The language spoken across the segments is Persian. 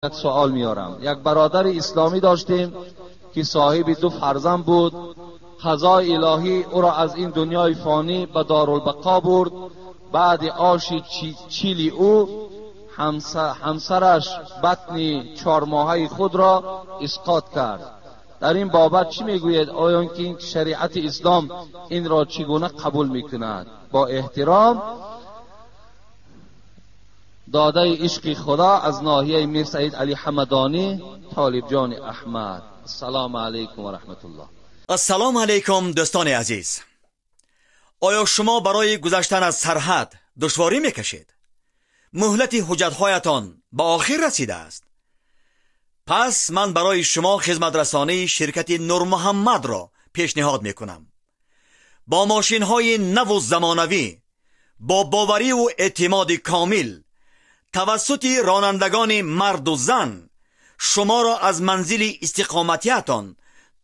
یک سوال میارم. یک برادر اسلامی داشتیم که صاحب 2 فرزند بود. قضای الهی او را از این دنیای فانی به دارالبقا برد. بعد آش چیلی او همسرش بطن 4 ماهه خود را اسقاط کرد. در این بابت چی میگوید؟ آیا این شریعت اسلام این را چگونه قبول میکند؟ با احترام، داده عشق خدا از ناحیه میر سعید علی حمدانی، طالب جان احمد. السلام علیکم و رحمت الله. السلام علیکم دوستان عزیز. آیا شما برای گذشتن از سرحد دشواری میکشید؟ مهلت حجت‌هایتان به آخر رسیده است. پس من برای شما خدمت رسانی شرکت نور محمد را پیشنهاد میکنم. با ماشین‌های نو و زمانوی، با باوری و اعتماد کامل، توسط رانندگان مرد و زن، شما را از منزل استقامتیتان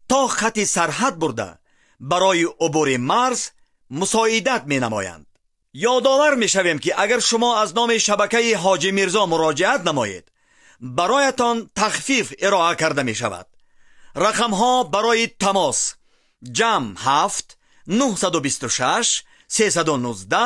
تا خط سرحد برده برای عبور مرز مساعدت می نمایند. یادآور می شویم که اگر شما از نام شبکه حاجی میرزا مراجعت نمایید، برایتان تخفیف ارائه کرده می شود. رقم ها برای تماس: جمع 7 926 319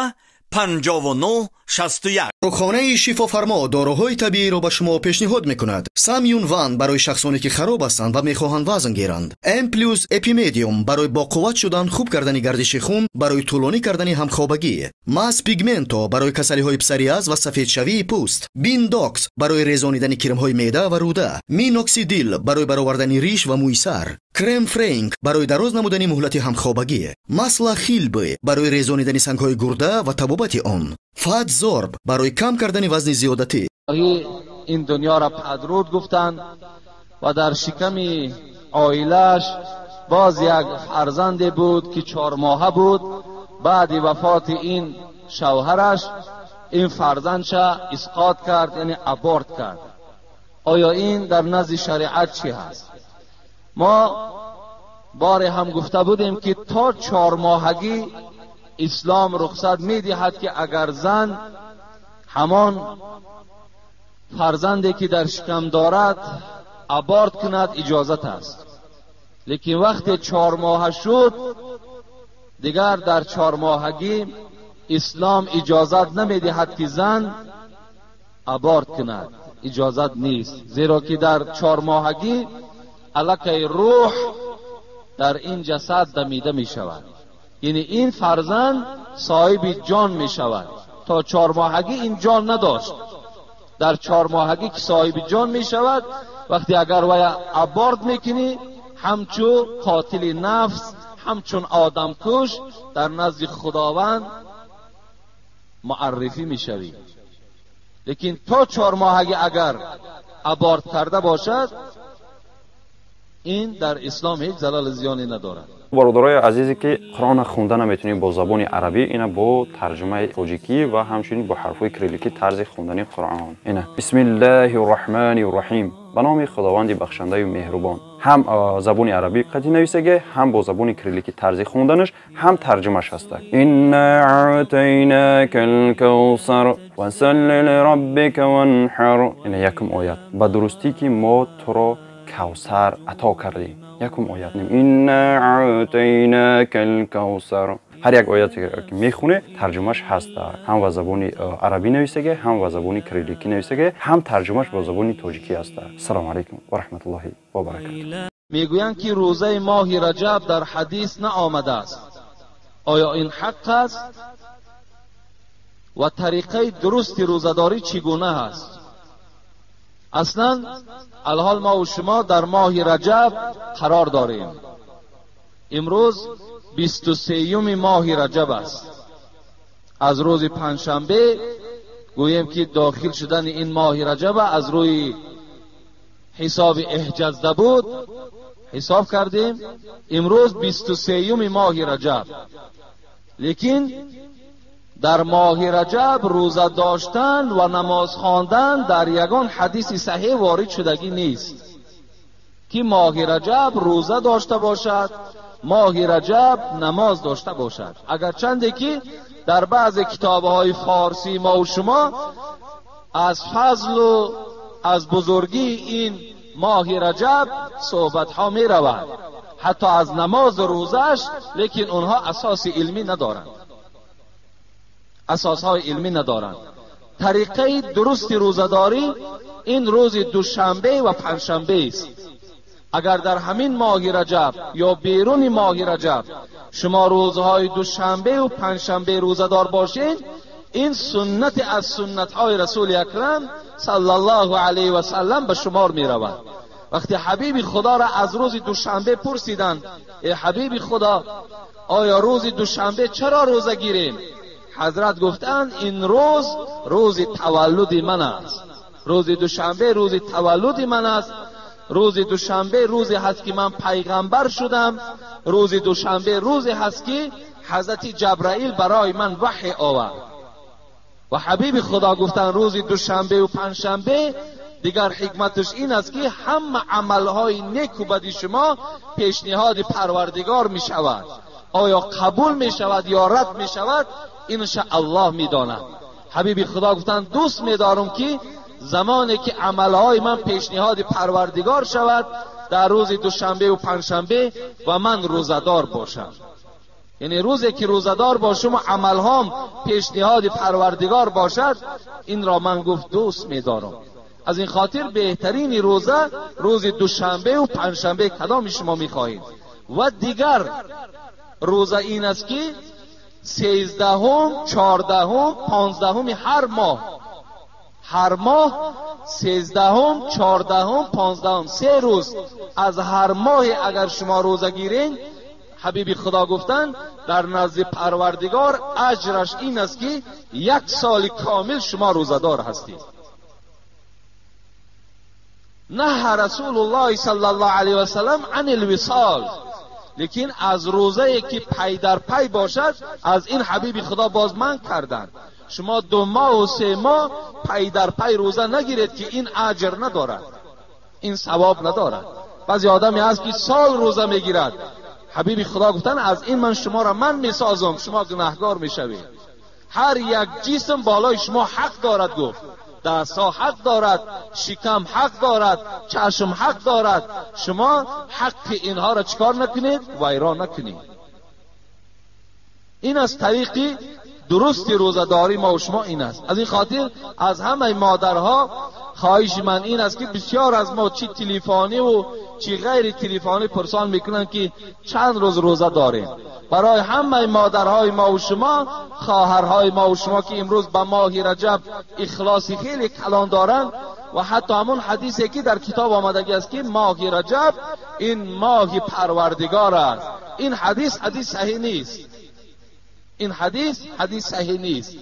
59 61. رخانه شفا فرما داروهای طبیعی را به شما پیشنهاد میکند. سامیون وان برای شخصانی که خراب هستند و میخواهند وزن گیرند. ام پلوس اپیمدیوم برای با قوت شدن، خوب کردن گردش خون، برای طولانی کردن همخوابگی. ماس پیگمنتو برای کسلی های پسریاز و سفید شوی پوست. بین داکس برای ریزانیدن کرم های معده و روده. مینوکسیدیل برای برآوردن ریش و موی سر. کرم فرانک برای دراز نمودن مهلت همخوابگی. ماسلا خیلبی برای ریزانیدن سنگ های گرده و تبابت آن. فات زورب برای کم کردن وزن زیادتی. این دنیا را پدرود گفتند و در شکم عائله‌اش باز یک فرزند بود که 4 ماهه بود. بعد وفات این شوهرش این فرزندش اسقاط کرد، یعنی ابورت کرد. آیا این در نزد شریعت چی هست؟ ما بار هم گفته بودیم که تا 4 ماهگی اسلام رخصت میدهد که اگر زن همان فرزندی که در شکم دارد ابورت کند اجازت است. لیکن وقتی 4 ماه شد دیگر در 4 ماهگی اسلام اجازت نمیدهد که زن ابورت کند، اجازت نیست. زیرا که در 4 ماهگی الکه روح در این جسد دمیده می شود، یعنی این فرزند صاحب جان می شود. تا 4 ماهگی این جان نداشت. در 4 ماهگی که صاحب جان می شود، وقتی اگر وی ابورت میکنی همچون قاتل نفس، همچون آدم کش در نزد خداوند معرفی می شوی. لیکن تا 4 ماهگی اگر ابورت کرده باشد این در اسلام هیچ ضرر زیانی ندارد. برادرای عزیزی که قرآن خونده نمیتونید با زبان عربی، اینا با ترجمه تاجیکی و همچنین با حرفای کریلیکی طرز خوندن قرآن. اینا بسم الله الرحمن الرحیم، به نام خداوند بخشنده و مهربان. هم زبان عربی قدی نویسه، هم با زبان کریلیکی طرز خوندنش، هم ترجمهش هست. انا اعطیناک الکوثر فصل لربک وانحر. اینا یکم آیت به درستی که ما تو را کوثر عطا کردیم. یکم آیت نیم انا اعطیناک الکوثر. هر یک آیتی که میخونه ترجمهش هست، هم به زبان عربی نویسه، هم به زبان کریلیکی نویسه، هم ترجمهش به زبان تاجیکی است. السلام علیکم و رحمت الله و برکاته. میگویند که روزه ماه رجب در حدیث نآمده است. آیا این حق است؟ و طریقه درست روزه‌داری چگونه است؟ اصلا الحال ما و شما در ماه رجب قرار داریم. امروز 23 ماه رجب است. از روز پنجشنبه گوییم که داخل شدن این ماه رجب از روی حساب احجزده بود، حساب کردیم امروز 23 ماه رجب. لیکن در ماه رجب روزه داشتن و نماز خواندن در یگان حدیث صحیح وارد شدگی نیست که ماه رجب روزه داشته باشد، ماه رجب نماز داشته باشد. اگرچند که در بعض کتاب‌های فارسی ما و شما از فضل و از بزرگی این ماه رجب صحبت ها می رود، حتی از نماز و روزش، لیکن اونها اساس علمی ندارند، اساس های علمی ندارند. طریقه درست روزداری این روز دوشنبه و پنجشنبه است. اگر در همین ماه رجب یا بیرون ماه رجب شما روزهای دوشنبه و پنجشنبه روزدار باشید، این سنت از سنت های رسول اکرم صلی الله علیه و سلم به شمار می رود. وقتی حبیب خدا را از روز دوشنبه پرسیدند ای حبیب خدا، آیا روز دوشنبه چرا روزه گیریم؟ حضرت گفتند این روز تولد من است. روز دوشنبه روز تولد من است. روز دوشنبه روزی هست که من پیغمبر شدم. روز دوشنبه روزی هست که حضرت جبرائیل برای من وحی آورد. و حبیب خدا گفتن روز دوشنبه و پنجشنبه دیگر حکمتش این است که همه عملهای نیک و بد شما پیشنهاد پروردگار می شود. آیا قبول می شود یا رد می شود این الله می داند. حبیب خدا گفتن دوست می دارم که زمانی که عملهای من پیشنهاد پروردگار شود در روز دوشنبه و پنجشنبه و من روزدار باشم. یعنی روزی که روزدار باشم و عملهام پیشنهاد پروردگار باشد، این را من گفت دوست می‌دارم. از این خاطر بهترین روزه روز دوشنبه و پنجشنبه کدام شما می‌خواهید؟ و دیگر روزه این است که 13ام، 14ام، 15ام هر ماه 13ام، 14ام، 15ام 3 روز از هر ماه اگر شما روزه گیرین، حبیب خدا گفتن در نزد پروردگار اجرش این است که 1 سال کامل شما روزدار هستید. نه رسول الله صلی الله علیه و سلم عن الوصال، لیکن از روزه که پی در پی باشد از این حبیب خدا باز من کردن. شما 2 ماه و 3 ماه پی در پی روزه نگیرید که این اجر ندارد، این ثواب ندارد. بعضی آدمی هست که سال روزه میگیرد. حبیب خدا گفتن از این من شما را من میسازم، شما گناهکار میشوید. هر یک جسم بالای شما حق دارد، گفت دستها حق دارد، شکم حق دارد، چشم حق دارد. شما حق اینها را چکار نکنید؟ ویران نکنید. این از طریقی درست روزداری ما و شما این است. از این خاطر از همه مادرها خواهش من این است که بسیار از ما چی تلفنی و چی غیر تلفنی پرسان میکنن که چند روز روزه داریم. برای همه مادرهای ما و شما، خواهرهای ما و شما که امروز به ماه رجب اخلاصی خیلی کلان دارن و حتی همون حدیثی که در کتاب آمدگی است که ماه رجب این ماه پروردگار است، این حدیث صحیح نیست. این حدیث صحیح نیست.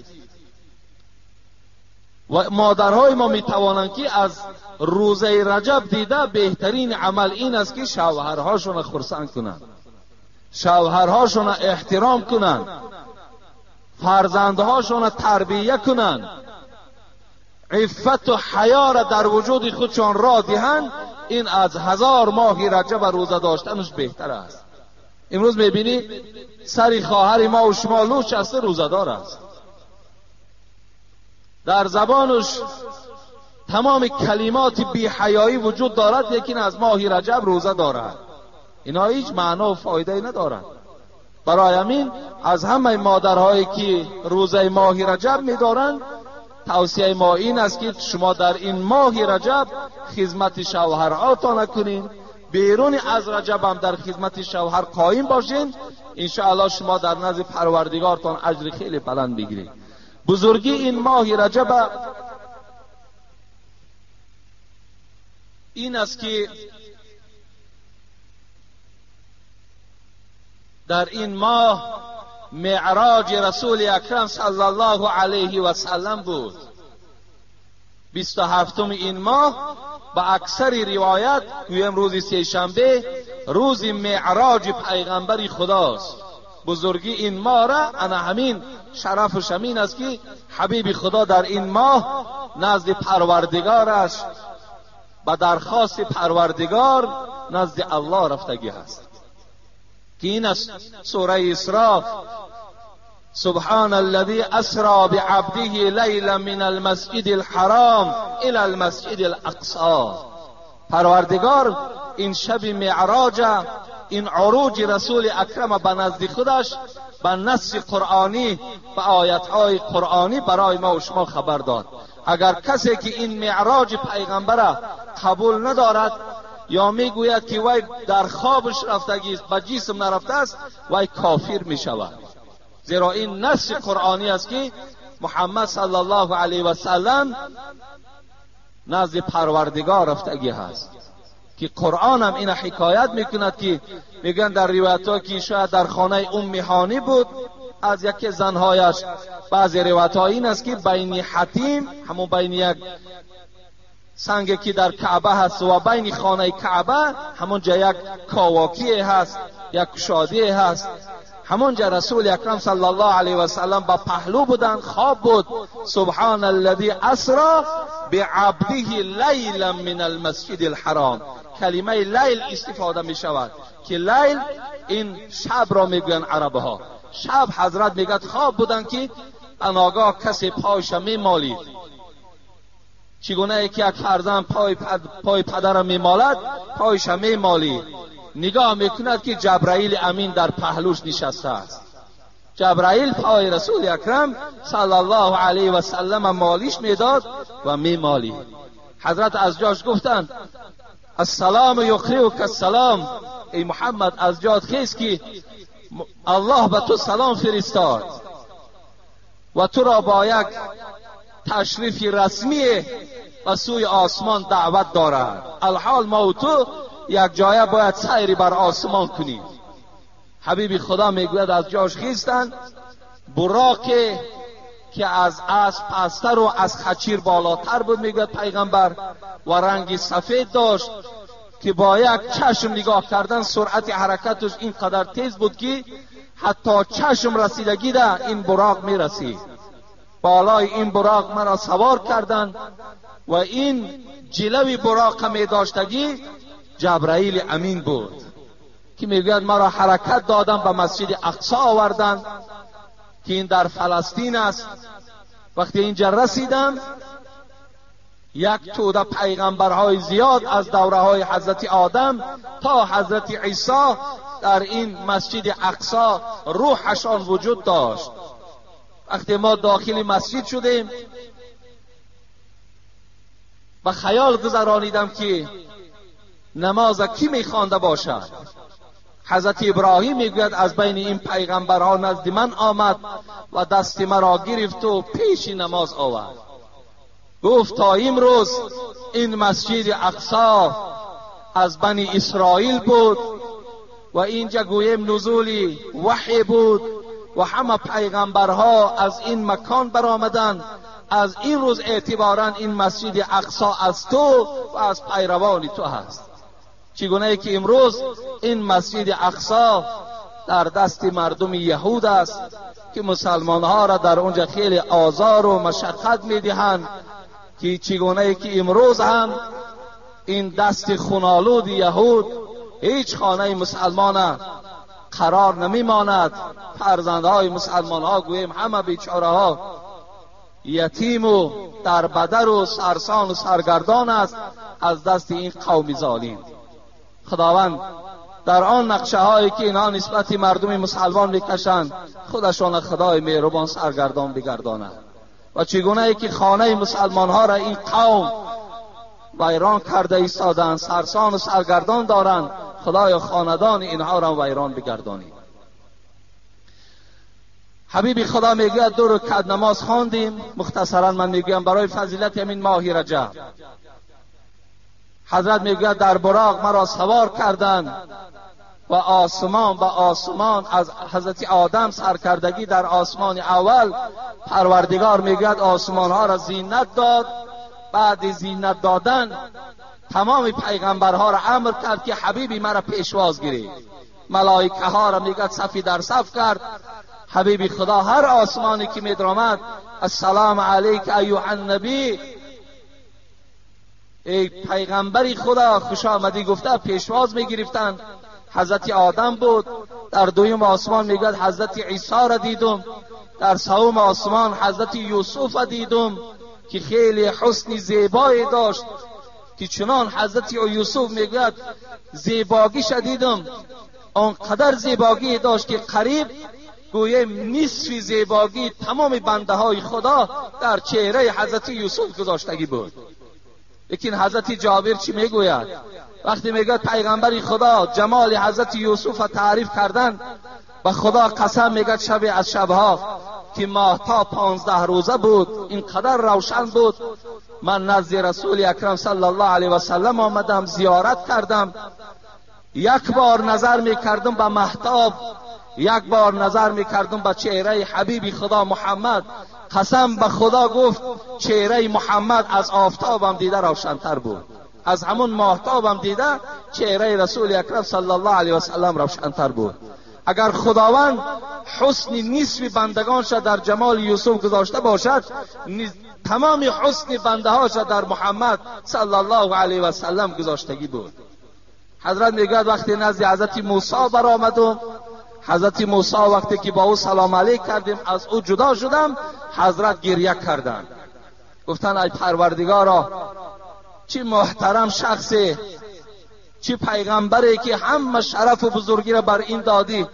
و مادرهای ما میتوانند که از روزه رجب دیده بهترین عمل این است که شوهرهاشون خرسند کنند، شوهرهاشون احترام کنند، فرزندهاشون تربیه کنند، عفت و حیا را در وجود خودشان را دهند. این از 1000 ماه رجب روزه داشتنش بهتر است. امروز میبینی سری خواهر ما و شما لوچ است، روزدار است، در زبانش تمام کلمات بی حیایی وجود دارد، لیکن از ماه رجب روزه دارد. اینا هیچ معنا و فایده ندارد. برای همین از همه مادرهایی که روزه ماه رجب می‌دارند توصیه ما این است که شما در این ماه رجب خدمت شوهرهاتان کنین، بیرون از رجب هم در خدمت شوهر قائم باشین. انشاءالله شما در نزد پروردگارتان اجر خیلی بلند بگیرید. بزرگی این ماه رجب این است که در این ماه معراج رسول اکرم صلی الله علیه و سلم بود. 27م این ماه با اکثر روایت گویم روز سه‌شنبه روز معراج پیغمبر خداست. بزرگی این ماه را انا همین شرفش همین است که حبیب خدا در این ماه نزد پروردگارش با درخواست پروردگار نزد الله رفتگی هست که این است سوره اسراء سبحان الذي اسرى بعبده لیلا من المسجد الحرام الى المسجد الاقصی. پروردگار این شب معراج، این عروج رسول اکرم به نزد خودش به نص قرآنی و آیتهای قرآنی برای ما و شما خبر داد. اگر کسی که این معراج پیغمبر قبول ندارد یا میگوید که وی در خوابش رفتگی است به جسم نرفته است، وی کافر می شود. زیرا این نص قرآنی است که محمد صلی الله علیه و سلم نزد پروردگار رفتگی هست. که قرآن هم این حکایت میکند که میگن در روایت ها که شاید در خانه هانی بود از یکی زنهایش. بعضی روایت ها این است که بین حتیم، همون بین یک سنگی که در کعبه هست و بین خانه کعبه همونجا یک کاواکی هست، یک کشادی هست. همونجا رسول اکرم صلی الله علیه و سلم با پهلو بودن، خواب بود. سبحان الذی اسرا بعبده لیلا من المسجد الحرام. کلمه لیل استفاده می شود که لیل این شب را میگوین عربه ها. شب حضرت میگد خواب بودن که اناگاه کسی پایش می مالید. چگونه ای که یک فرزند پای پدر می مالد، پایش می مالید. نگاه میکند که جبرائیل امین در پهلوش نشسته است. جبرائیل پای رسول اکرم صلی الله علیه و سلم مالیش میداد و می مالید. حضرت از جاش گفتند السلام یقریئک السلام، ای محمد از جات خیز که الله به تو سلام فرستاد و تو را با یک تشریف رسمی و سوی آسمان دعوت دارد. الحال ما و تو یک جایه باید سیری بر آسمان کنیم. حبیب خدا میگوید از جاش خیستند. براقی که از اسب پستر و از خچیر بالاتر بود میگوید پیغمبر و رنگی سفید داشت که با یک چشم نگاه کردن سرعت حرکتش اینقدر تیز بود که حتی چشم رسیدگی ده این براق میرسید. بالای این براق مرا سوار کردند و این جلوی براق می داشتگی جبرائیل امین بود که میگوید مرا حرکت دادن به مسجد اقصی آوردن که این در فلسطین است. وقتی اینجا رسیدم یک توده پیغمبرهای زیاد از دوره های حضرت آدم تا حضرت عیسی در این مسجد اقصی روحشان وجود داشت. وقتی ما داخل مسجد شدیم و خیال گذرانیدم که نماز کی میخوانده باشد. حضرت ابراهیم میگوید از بین این پیغمبرها نزد من آمد و دست مرا گرفت و پیش نماز آورد. گفت تا امروز این مسجد اقصی از بنی اسرائیل بود و اینجا گویم نزول وحی بود و همه پیغمبرها از این مکان برآمدند. از این روز اعتبارا این مسجد اقصی از تو و از پیروان تو هست. چگونه ای که امروز این مسجد اقصی در دست مردم یهود است که مسلمان ها را در اونجا خیلی آزار و مشقت میدهند، که چگونه ای که امروز هم این دست خونالود یهود هیچ خانه مسلمان قرار نمیماند. فرزندهای مسلمان ها گویم همه بیچاره ها یتیم و در بدر و سرسان و سرگردان است از دست این قوم ظالم. خداوند در آن نقشه هایی که اینها نسبت مردم مسلمان میکشند خودشان خدای مهربان سرگردان بگرداند و چگونه ای که خانه مسلمان ها را این قوم ویران کرده ایستادند، سرسان و سرگردان دارند، خدای خاندان اینها را ویران بگردانی. حبیب خدا میگوید 2 رکعت نماز خواندیم. مختصرا من میگویم برای فضیلت همین ماه رجب حضرت میگوید در براق مرا سوار کردند و آسمان به آسمان از حضرت آدم سرکردگی در آسمان اول پروردگار میگوید آسمان ها را زینت داد. بعد زینت دادن تمام پیغمبرها را امر کرد که حبیبی مرا پیشواز گیرید. ملائکه ها را میگوید صفی در صف کرد. حبیب خدا هر آسمانی که میدرامد السلام علیک ایها النبی، ای پیغمبری خدا خوش آمدی گفته پیشواز میگرفتند. حضرت آدم بود. در دویم آسمان میگوید حضرت عیسی را دیدم در سوم آسمان حضرت یوسف دیدم که خیلی حسن زیبایی داشت، که چنان حضرت یوسف میگوید زیباگیش دیدم، آنقدر زیباگی داشت که قریب گویم نصف زیباگی تمام بنده های خدا در چهره حضرت یوسف گذاشتگی بود. لیکن حضرت جابر چی میگوید؟ وقتی میگوید پیغمبر خدا جمال حضرت یوسف تعریف کردن، به خدا قسم میگوید شب از شبها که ماهتاب 15 روزه بود، اینقدر روشن بود. من نزد رسول اکرم صلی الله علیه و سلم آمدم، زیارت کردم، یک بار نظر میکردم به ماهتاب، یک بار نظر میکردم به چهره حبیب خدا محمد. قسم به خدا گفت چهره محمد از آفتابم دیده روشنتر بود، از همون ماهتابم دیده چهره رسول اکرم صلی الله علیه و سلم روشنتر بود. اگر خداوند حسن نصف بندگانش در جمال یوسف گذاشته باشد، تمام حسن بنده هاش در محمد صلی الله علیه و سلم گذاشتگی بود. حضرت میگوید وقتی نزد حضرت موسی برآمدم، حضرت موسی وقتی که با او سلام علیک کردیم از او جدا شدم، حضرت گریه کردند، گفتن ای پروردگارا چه محترم شخصی، چه پیغمبری که همه شرف و بزرگی را بر این دادی،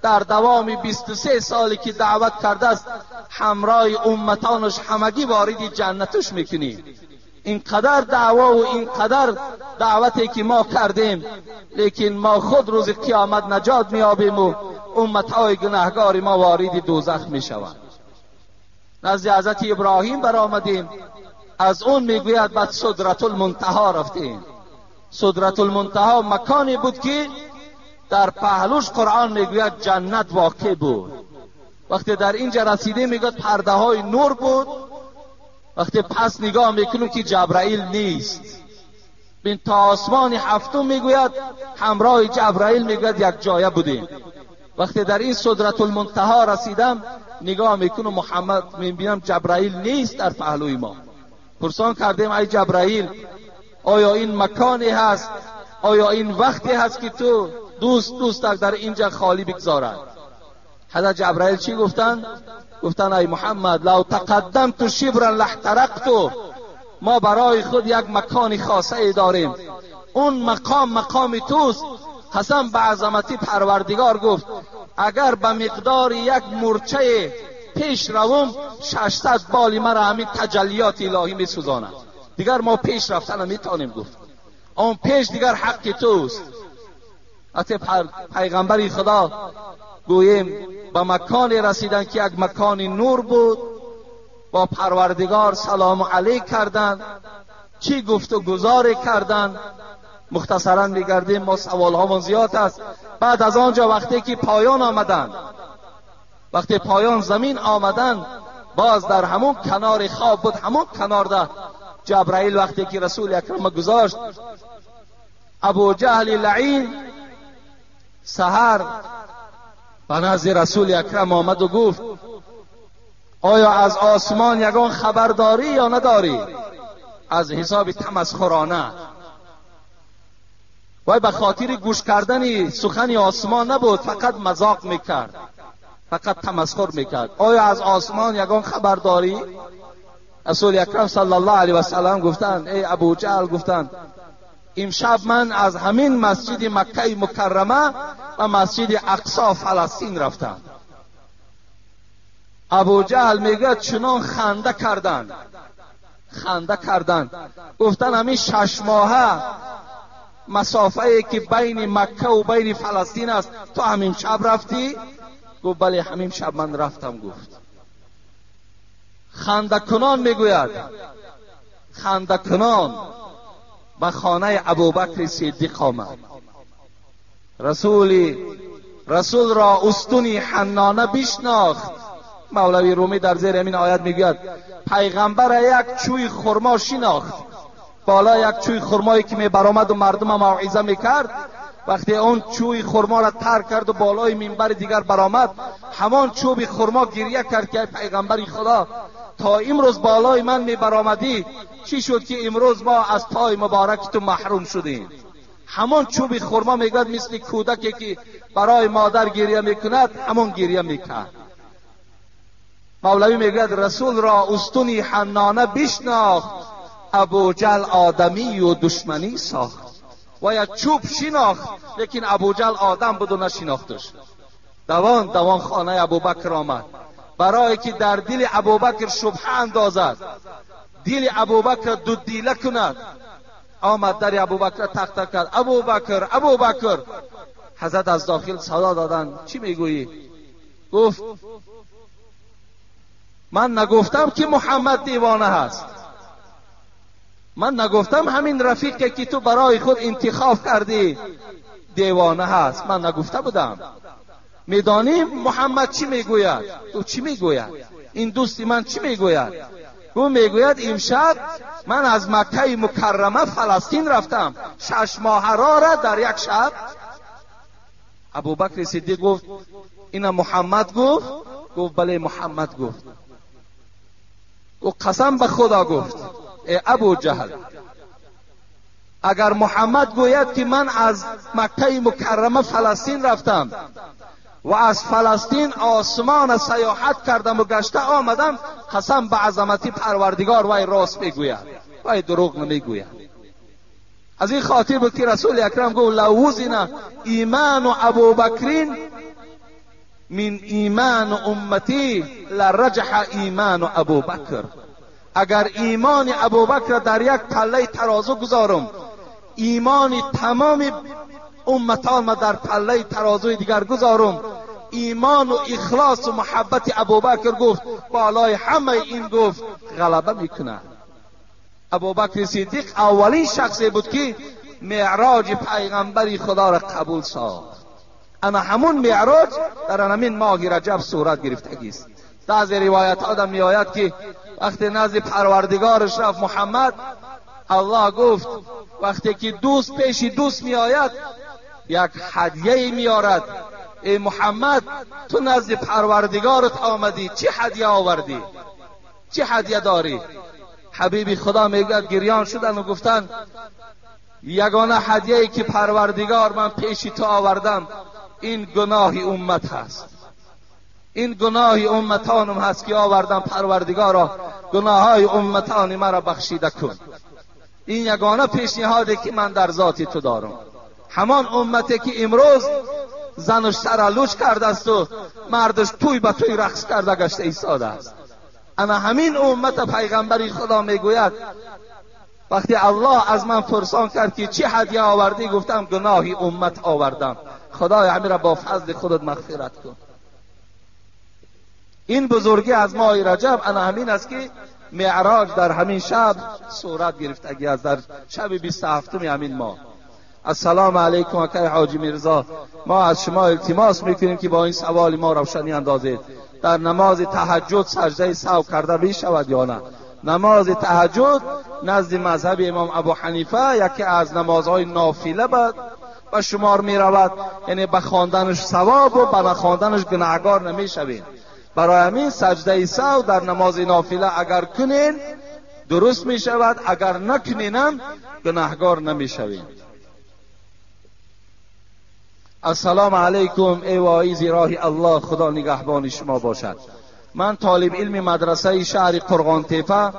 در دوام 23 سالی که دعوت کرده است همراه امتانش همگی وارد جنتش میکنی. اینقدر دعوا و اینقدر دعوتی که ما کردیم، لیکن ما خود روز قیامت نجات میابیم و امتهای گناهگار ما وارد دوزخ میشوند. نزد حضرت ابراهیم برآمدیم، از اون میگوید بعد سدرت المنتهی رفتیم. سدرت المنتهی مکانی بود که در پهلوش قرآن میگوید جنت واقع بود. وقتی در اینجا رسیدیم میگوید پرده های نور بود. وقتی پس نگاه میکنیم که جبرائیل نیست. بین تا آسمان هفتم میگوید همراه جبرائیل میگوید یک جایه بودیم. وقتی در این سدرت المنتهی رسیدم نگاه میکنم محمد میبینم جبرائیل نیست در پهلوی ما. پرسان کردیم ای جبرائیل آیا این مکانی هست، آیا این وقتی هست که تو دوست در اینجا خالی بگذارد؟ حضرت جبرائیل چی گفتن؟ گفتن ای محمد لو تقدمت شبرا لاحترقت، ما برای خود یک مکان خاصه ای داریم، اون مقام توست. قسم به عظمتی پروردگار گفت اگر به مقدار یک مورچه پیش روم 600 بال مرا همین تجلیات الهی می سوزاند، دیگر ما پیش رفتن میتونیم. گفت اون پیش دیگر حق توست. حتی پیغمبر خدا گوییم به مکانی رسیدن که یک مکان نور بود، با پروردگار سلام علیک کردند، چی گفت و گزار کردند. مختصرا میگردیم، ما سوال هامون زیاد است. بعد از آنجا وقتی که پایان آمدن، وقتی پایان زمین آمدن، باز در همون کنار خواب بود، همون کنار ده جبرائیل وقتی که رسول اکرم گذاشت، ابو جهل لعین سحر به نزد رسول اکرم آمد و گفت آیا از آسمان یگان خبر داری یا نداری؟ از حساب تمسخرانه. وای به خاطر گوش کردن سخن آسمان نبود، فقط مذاق میکرد، فقط تمسخر میکرد. آیا از آسمان یگان خبر داری؟ رسول اکرم صلی الله علیه و سلم گفتند ای ابو جهل، گفتند امشب من از همین مسجد مکه مکرمه و مسجد اقصی فلسطین رفتم. ابو جهل میگه چنان خنده کردند. گفتن همین 6 ماهه مسافه ای که بین مکه و بین فلسطین است تو همین شب رفتی؟ گفت بله همین شب من رفتم. گفت خنده کنان میگوید، خنده کنان به خانه ابوبکر صدیق آمد. رسول را استونی حنانه بشناخت. مولوی رومی در زیر همین آیت میگوید پیغمبر یک چوی خرما شناخت. بالا یک چوی خرمایی که میبرآمد و مردم موعظه میکرد، وقتی اون چوی خرما را ترک کرد و بالای منبر دیگر برآمد، همان چوب خرما گریه کرد که پیغمبر خدا تا امروز بالای من میبرآمدی، چی شد که امروز ما از پای مبارک تو محروم شدیم؟ همان چوب خرما میگوید مثل کودکی که برای مادر گریه میکند، همون گریه میکرد. مولوی میگوید رسول را استونی حنانه بشناخت، ابوجهل آدمی و دشمنی ساخت. باید چوب شناخت، لیکن ابوجهل آدم بود و نشناختش. دوان خانه ابوبکر آمد برای که در دل ابوبکر شبهه اندازد، دل ابوبکر دو دیله کند. آمد در ابوبکر تق تق کرد، ابوبکر. حضرت از داخل صدا دادن چی میگویی؟ گفت من نگفتم که محمد دیوانه هست، من نگفتم همین رفیقی که تو برای خود انتخاب کردی دیوانه هست، من نگفته بودم. میدانی محمد چی میگوید؟ تو چی میگوید؟ این دوستی من چی میگوید؟ او میگوید امشب من از مکه مکرمه فلسطین رفتم 6 ماه را در یک شب. ابوبکر صدیق گفت این محمد گفت؟ گفت بله محمد گفت. او قسم به خدا گفت ای ابو جهل، اگر محمد گوید که من از مکه مکرمه فلسطین رفتم و از فلسطین آسمان سیاحت کردم و گشته آمدم، قسم به عظمت پروردگار وای راست میگوید، وای دروغ نمیگوید. از این خاطر بود که رسول اکرم گفت لو وزن ایمان ابوبکر من ایمان امتی لرجح ایمان ابوبکر. اگر ایمان ابوبکر در یک پله ترازو گذارم، ایمان تمام امتان ما در پله ترازوی دیگر گذارم، ایمان و اخلاص و محبت ابوبکر گفت بالای همه این گفت غلبه میکنه. ابوبکر صدیق اولین شخصی بود که معراج پیغمبری خدا را قبول ساخت. اما همون معراج در همین ماه رجب صورت گرفتگی است. بعضی روایت ها می آید که وقتی نزد پروردگارش رفت محمد، الله گفت وقتی که دوست پیش دوست می آید یک هدیه می آرد. ای محمد تو نزد پروردگارت آمدی، چه هدیه آوردی؟ چه هدیه داری؟ حبیب خدا میگوید گریان شدن و گفتن یگانه هدیه‌ای که پروردگار من پیش تو آوردم این گناه امت هست، این گناه امتانم هست که آوردم. پروردگارا گناههای امتان مرا بخشیده کن. این یگانه پیشنهادی که من در ذات تو دارم. همان امتی که امروز زنش سرالوچ کرده است و مردش توی به توی رقص کرده گشته ایستاده است. انا همین امت پیغمبری خدا میگوید وقتی الله از من پرسان کرد که چه هدیه آوردی، گفتم گناه امت آوردم. خدای همین را با فضل خودت مغفرت کن. این بزرگی از ماه رجب انا همین است که معراج در همین شب صورت گرفتگی است، در شب 27 همین ماه. السلام علیکم آقای حاجی میرزا، ما از شما التماس میکنیم که با این سوال ما روشنی اندازید. در نماز تهجد سجده سهو کرده می شود یا نه؟ نماز تهجد نزد مذهب امام ابو حنیفه یکی از نمازهای نافله به شمار می رود، یعنی به خواندنش ثواب و به نخواندنش گناهگار نمی شوید. برای همین سجده سهو در نماز نافله اگر کنین درست می شود، اگر نکنینم گناهگار نمی شوید. السلام علیکم ای واعظ راه الله، خدا نگهبان شما باشد. من طالب علم مدرسه شهر قرغان تیپه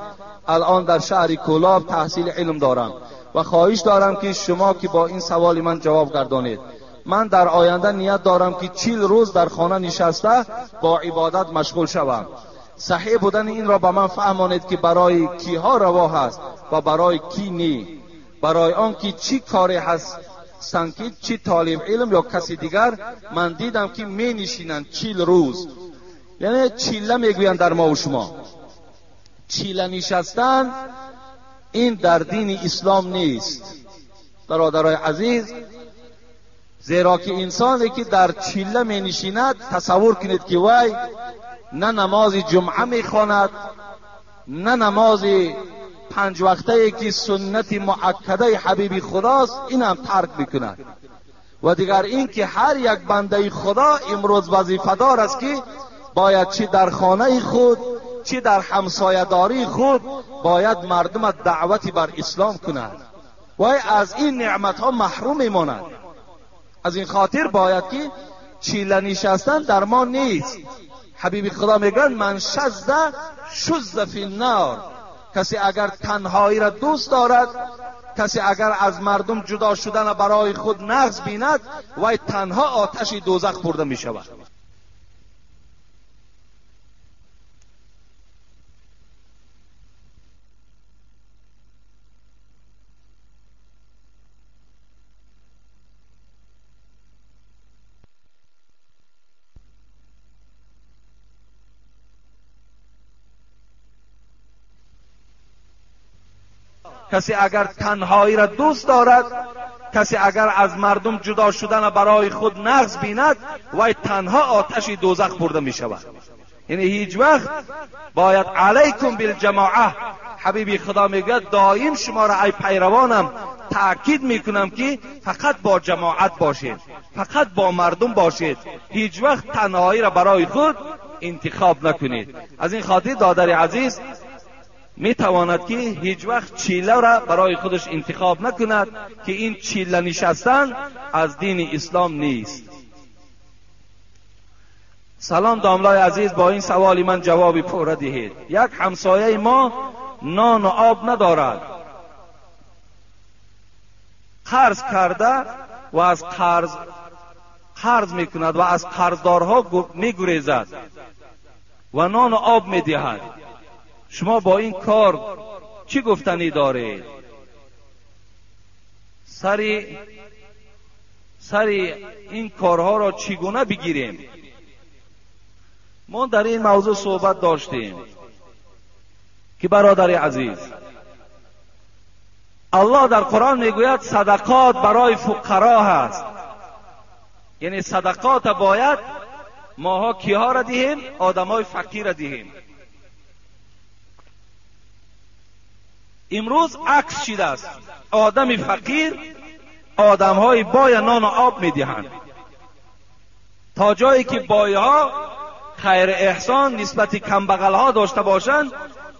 الان در شهر کولاب تحصیل علم دارم و خواهش دارم که شما که با این سوال من جواب گردانید. من در آینده نیت دارم که 40 روز در خانه نشسته با عبادت مشغول شوم. صحیح بودن این را به من فهمانید که برای کیها روا است و برای کی نی. برای آن که چی کاری هست سنکید، چی طالب علم یا کسی دیگر من دیدم که می نشینند 40 روز، یعنی چیله میگویند در ما و شما. چیله نشستن این در دین اسلام نیست برادرای عزیز، زیرا که انسانی که در چیله می نشیند تصور کنید که وای نه نماز جمعه می خواند، نه نماز 5 وقته که سنت مؤکده حبیب خداست این هم ترک میکند. و دیگر این که هر یک بنده خدا امروز وظیفه دار است که باید چی در خانه خود چی در همسایه‌داری خود باید مردم دعوتی بر اسلام کند و از این نعمت ها محروم میماند. از این خاطر باید که چیله نشستن در ما نیست. حبیب خدا میگن من شذ فی النار، کسی اگر تنهایی را دوست دارد، کسی اگر از مردم جدا شدن برای خود نغز بیند، وی تنها آتش دوزخ برده می شود. کسی اگر تنهایی را دوست دارد، کسی اگر از مردم جدا شدن برای خود نغز بیند، وی تنها آتش دوزخ برده می شود. یعنی هیچ وقت باید علیکم بالجماعه، حبیبی خدا میگه دائم شما را ای پیروانم تأکید میکنم که فقط با جماعت باشید، فقط با مردم باشید، هیچ وقت تنهایی را برای خود انتخاب نکنید. از این خاطر دادر عزیز می تواند که هیچ وقت چیله را برای خودش انتخاب نکند که این چیله نشستن از دین اسلام نیست. سلام داملای عزیز، با این سوالی من جوابی پوره دهید. یک همسایه ما نان و آب ندارد، قرض کرده و از قرض میکند و از قرضدارها میگریزد و نان و آب میدهد. شما با این کار چی گفتنی دارید؟ سری این کارها را چگونه بگیریم؟ ما در این موضوع صحبت داشتیم که برادر عزیز، الله در قرآن میگوید صدقات برای فقرا هست. یعنی صدقات باید ماها کیها را دهیم؟ آدمای فقیر را دهیم. امروز عکس شده است، آدم فقیر آدمهای بای نان و آب میدهند، تا جایی که بایها خیر احسان نسبت کمبغل ها داشته باشند.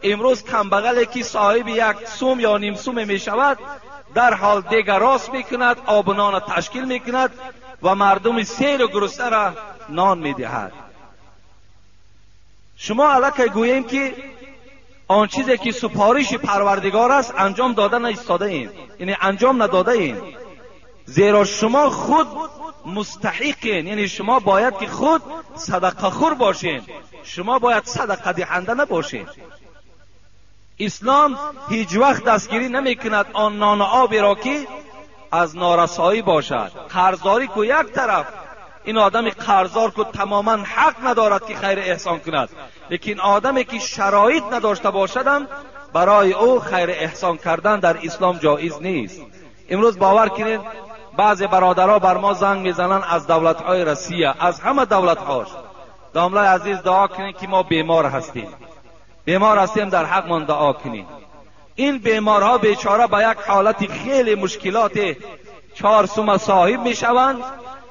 امروز کمبغلی که صاحب یک سوم یا نیم سوم می شود در حال دیگر راست میکند، آب و نان تشکیل میکند و مردم سیر و گرسنه را نان میدهد. شما الکی گوییم که آن چیزی که سپارش پروردگار است انجام دادن ایستاده ایم، یعنی انجام نداده ایم، زیرا شما خود مستحقین. یعنی شما باید که خود صدقه خور باشین، شما باید صدقه دهنده نباشین. اسلام هیچ وقت دستگیری نمی کند آن نان و آبی را که از نارسایی باشد. قرضداری کو یک طرف، این آدم قرضدار کو تماما حق ندارد که خیر احسان کند، لیکن آدمی که شرایط نداشته باشدم برای او خیر احسان کردن در اسلام جایز نیست. امروز باور کنید بعضی برادرها بر ما زنگ میزنن از دولت‌های روسیه، از همه دولت‌هاش. داملای عزیز دعا کنید که ما بیمار هستیم در حق من دعا کنید. این بیمارها بیچاره به یک حالت خیلی مشکلات 4 سوم صاحب میشوند،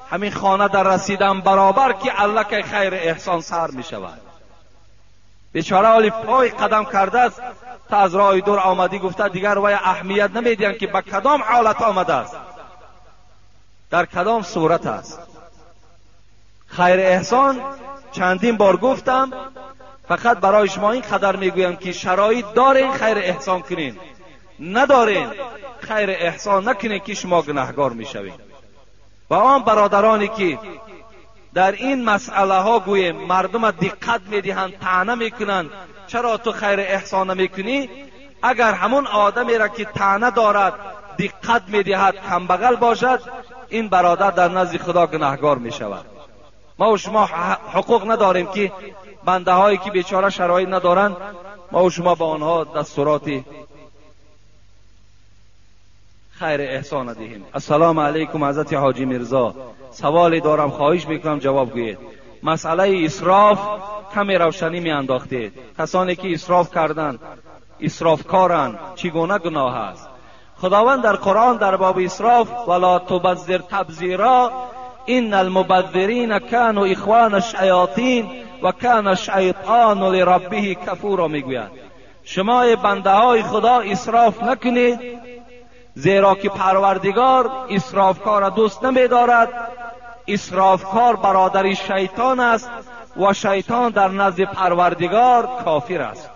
همین خانه در رسیدن برابر که الله که خیر احسان سر میشود. بیچاره حالی پای قدم کرده است، تا از راه دور آمدی گفته دیگر وی اهمیت نمیدین که به کدام حالت آمده است، در کدام صورت است. خیر احسان چندین بار گفتم، فقط برای شما این قدر میگویم که شرایط دارین خیر احسان کنین، ندارین خیر احسان نکنین که شما گناهگار میشوین. و آن برادرانی که در این مسئله ها گویم مردم دقت میدهند، طعنه میکنند چرا تو خیر احسان نمیکنی، اگر همون آدمی را که طعنه دارد دقت میدهد کمبغل باشد، این برادر در نزد خدا گناهگار میشود. ما و شما حقوق نداریم که بنده هایی که بیچاره شرایط ندارند ما و شما با آنها دستورات خیر احسان دهیم. السلام علیکم حضرت حاجی میرزا، سوالی دارم، خواهش میکنم جواب گویید. مسئله اسراف کمی روشنی می انداختید. کسانی که اسراف کردند اسرافکارند، چگونه گناه است؟ خداوند در قرآن در باب اسراف ولا تبذر تبذیرا ان المبذرین كانوا اخوان الشیاطین و کان الشیطان لربه کفورا میگوید شما بنده های خدا اسراف نکنید، زیرا که پروردگار اسرافکار دوست نمی دارد. اسرافکار برادر شیطان است و شیطان در نزد پروردگار کافر است.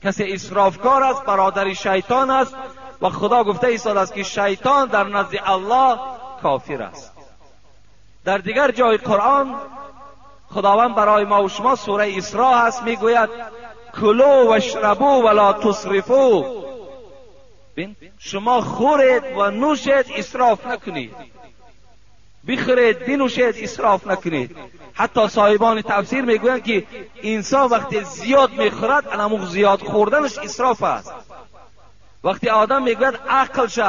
کسی اسرافکار است برادر شیطان است و خدا گفته ایستاده است که شیطان در نزد الله کافر است. در دیگر جای قرآن خداوند برای ما و شما سوره اسراء هست میگوید کلوا و اشربوا ولا تسرفوا. شما خورید و نوشید، اسراف نکنید. بخورید بنوشید، اسراف نکنید. حتی صاحبان تفسیر میگویند که انسان وقتی زیاد میخورد انموخ زیاد خوردنش اسراف است. وقتی آدم میگوید عقلش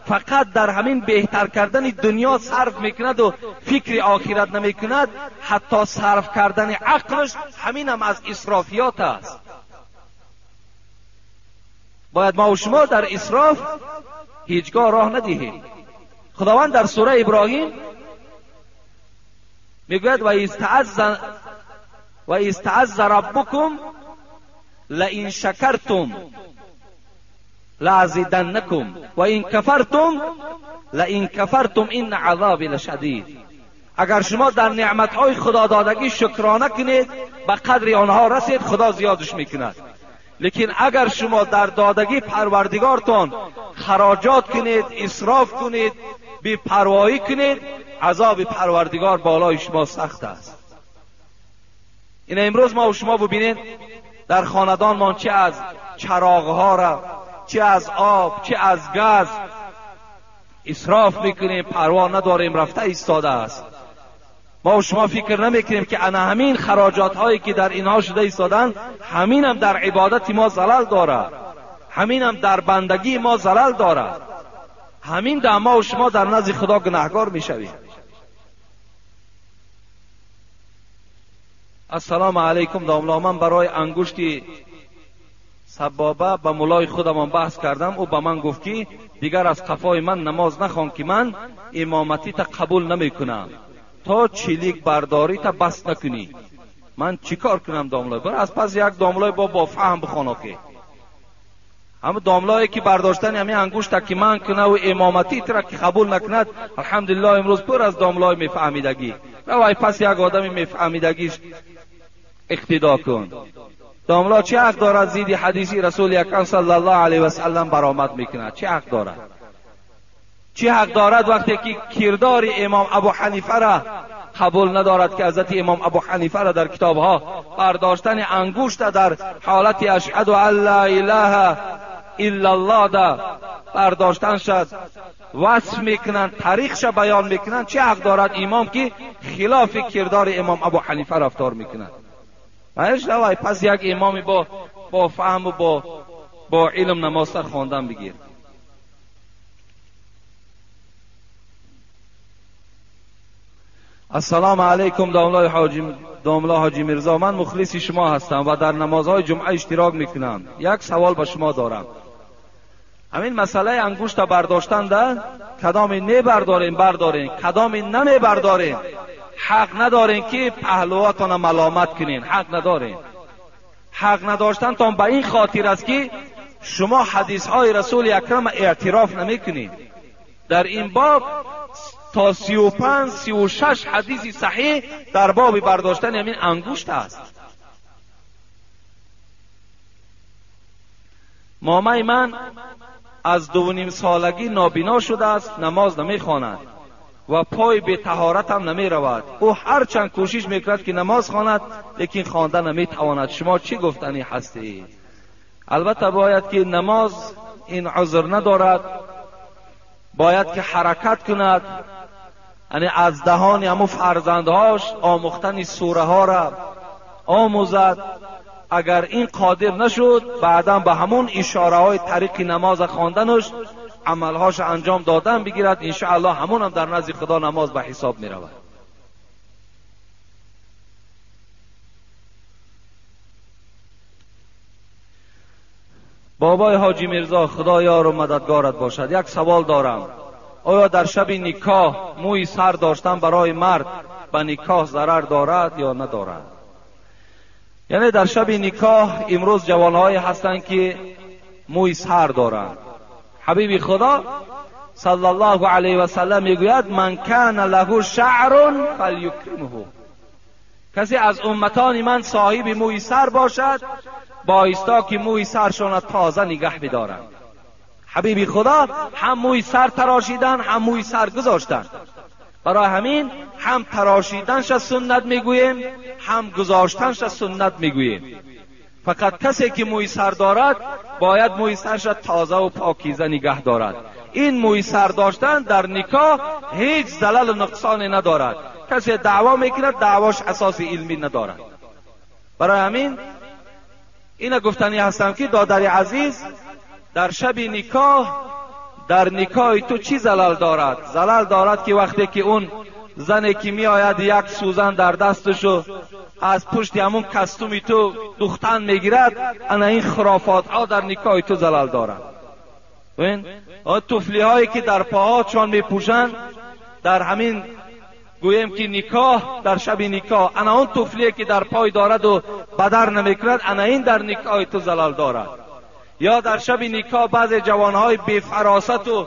فقط در همین بهتر کردن دنیا صرف میکند و فکر آخرت نمیکند، حتی صرف کردن عقلش همین هم از اسرافیات است. باید ما و شما در اسراف هیچگاه راه ندهیم. خداوند در سوره ابراهیم میگوید و استعذ ربکم لئن شکرتم لازیدنکم و این کفرتم این عذاب لشدید. اگر شما در نعمتهای خدا دادگی شکرانه کنید به قدر آنها رسید، خدا زیادش میکند. لیکن اگر شما در دادگی پروردگارتان خراجات کنید، اسراف کنید، بی پروایی کنید، عذاب پروردگار بالای شما سخت است. این امروز ما و شما ببینید در خاندان ما چه از چراغها را، چه از آب، چه از گاز اسراف میکنیم، پروا نداریم، رفته ایستاده است. ما و شما فکر نمیکنیم که انا همین خراجات هایی که در اینها شده ایستادن، همین هم در عبادت ما زلال دارد، همین هم در بندگی ما زلال دارد، همین در ما و شما در نزد خدا گناهکار میشویم. السلام علیکم داملا. من برای انگشتی سبابه با مولای خودم بحث کردم. او به من گفت که دیگر از قفای من نماز نخوان که من امامتی تا قبول نمی کنم تا چلیک برداری تا بس نکنی. من چیکار کنم داملای؟ بر از پس یک داملای با فهم بخوانا که همه داملایی که برداشتن همین انگشت که من کنه و امامتی تر که قبول نکند، الحمدلله امروز پر از داملای میفهمیدگی. روای پس یک آدمی میفهمیدگیش اقتدا کن. داملا چه حق دارد زید حدیثی رسول اکرم صلی الله علیه و سلم برآمد میکند؟ چه حق دارد؟ چه حق دارد وقتی که کردار امام ابو حنیفه را قبول ندارد که حضرت امام ابو حنیفه را در کتابها برداشتن انگشت در حالت اشهد ان لا اله الا الله دا برداشتن شد وصف میکنند، تاریخش بیان میکنند؟ چه حق دارد امام که خلاف کردار امام ابو حنیفه رفتار میکند؟ مایش روای پس یک امامی با فهم و با علم نماز خواندن بگیر. السلام علیکم داملا حاجی میرزا. من مخلص شما هستم و در نمازهای جمعه اشتراک میکنم. یک سوال به شما دارم. همین مسئله انگشت برداشتن ده کدام بردارین کدام نمی بردارین، حق ندارین که پهلواتان ملامت کنین. حق ندارین. حق نداشتن تان به این خاطر است که شما حدیث های رسول اکرم اعتراف نمی کنین. در این باب تا 35-36 حدیث صحیح در باب برداشتن همین انگشت است. مامای من از 2.5 سالگی نابینا شده است، نماز نمی خواند و پای به طهارت هم نمی رود. او هرچند کوشش میکند که نماز خواند لیکن خوانده نمی تواند. شما چی گفتنی هستی؟ البته باید که نماز این عذر ندارد، باید که حرکت کند، یعنی از دهان همو فرزندهاش آموختن سوره ها را آموزد. اگر این قادر نشد بعدا به همون اشاره های طریق نماز خواندنش عملهاش انجام دادن بگیرد، انشاءالله همون هم در نزد خدا نماز به حساب می رود. بابای حاجی میرزا خدا یار و مددگارت باشد. یک سوال دارم. آیا در شب نکاح موی سر داشتن برای مرد به نکاح ضرر دارد یا ندارد؟ یعنی در شب نکاح امروز جوانهایی هستند که موی سر دارند. حبیب خدا صلی الله علیه و سلم میگوید من کان له شعر فلیکرمه. کسی از امتان من صاحب موی سر باشد بایستا که موی سرشان تازه نگه بدارند. حبیب خدا هم موی سر تراشیدن هم موی سر گذاشتن. برای همین هم تراشیدنش سنت میگوییم هم گذاشتنش سنت میگوییم. فقط کسی که موی سر دارد باید موی سرش تازه و پاکیزه نگه دارد. این موی سر داشتن در نکاح هیچ زلل و نقصان ندارد. کسی دعوا میکند دعواش اساس علمی ندارد. برای همین اینا گفتنی هستم که دادر عزیز در شب نکاح، در نکاح تو چی زلال دارد؟ زلال دارد که وقتی که اون زنی که می آید یک سوزن در دستشو از پشت همون کستومی تو دختن میگیرد، انا این خرافات ها در نکاح تو زلال دارد. ببین توفلی هایی که در پاهاشون میپوشن در همین گویم که نکاح، در شب نکاح انا اون توفلی که در پای دارد و بدر نمیکند، انا این در نکاح تو زلال دارد. یا در شب نکاح بعض جوانهای بی فراست و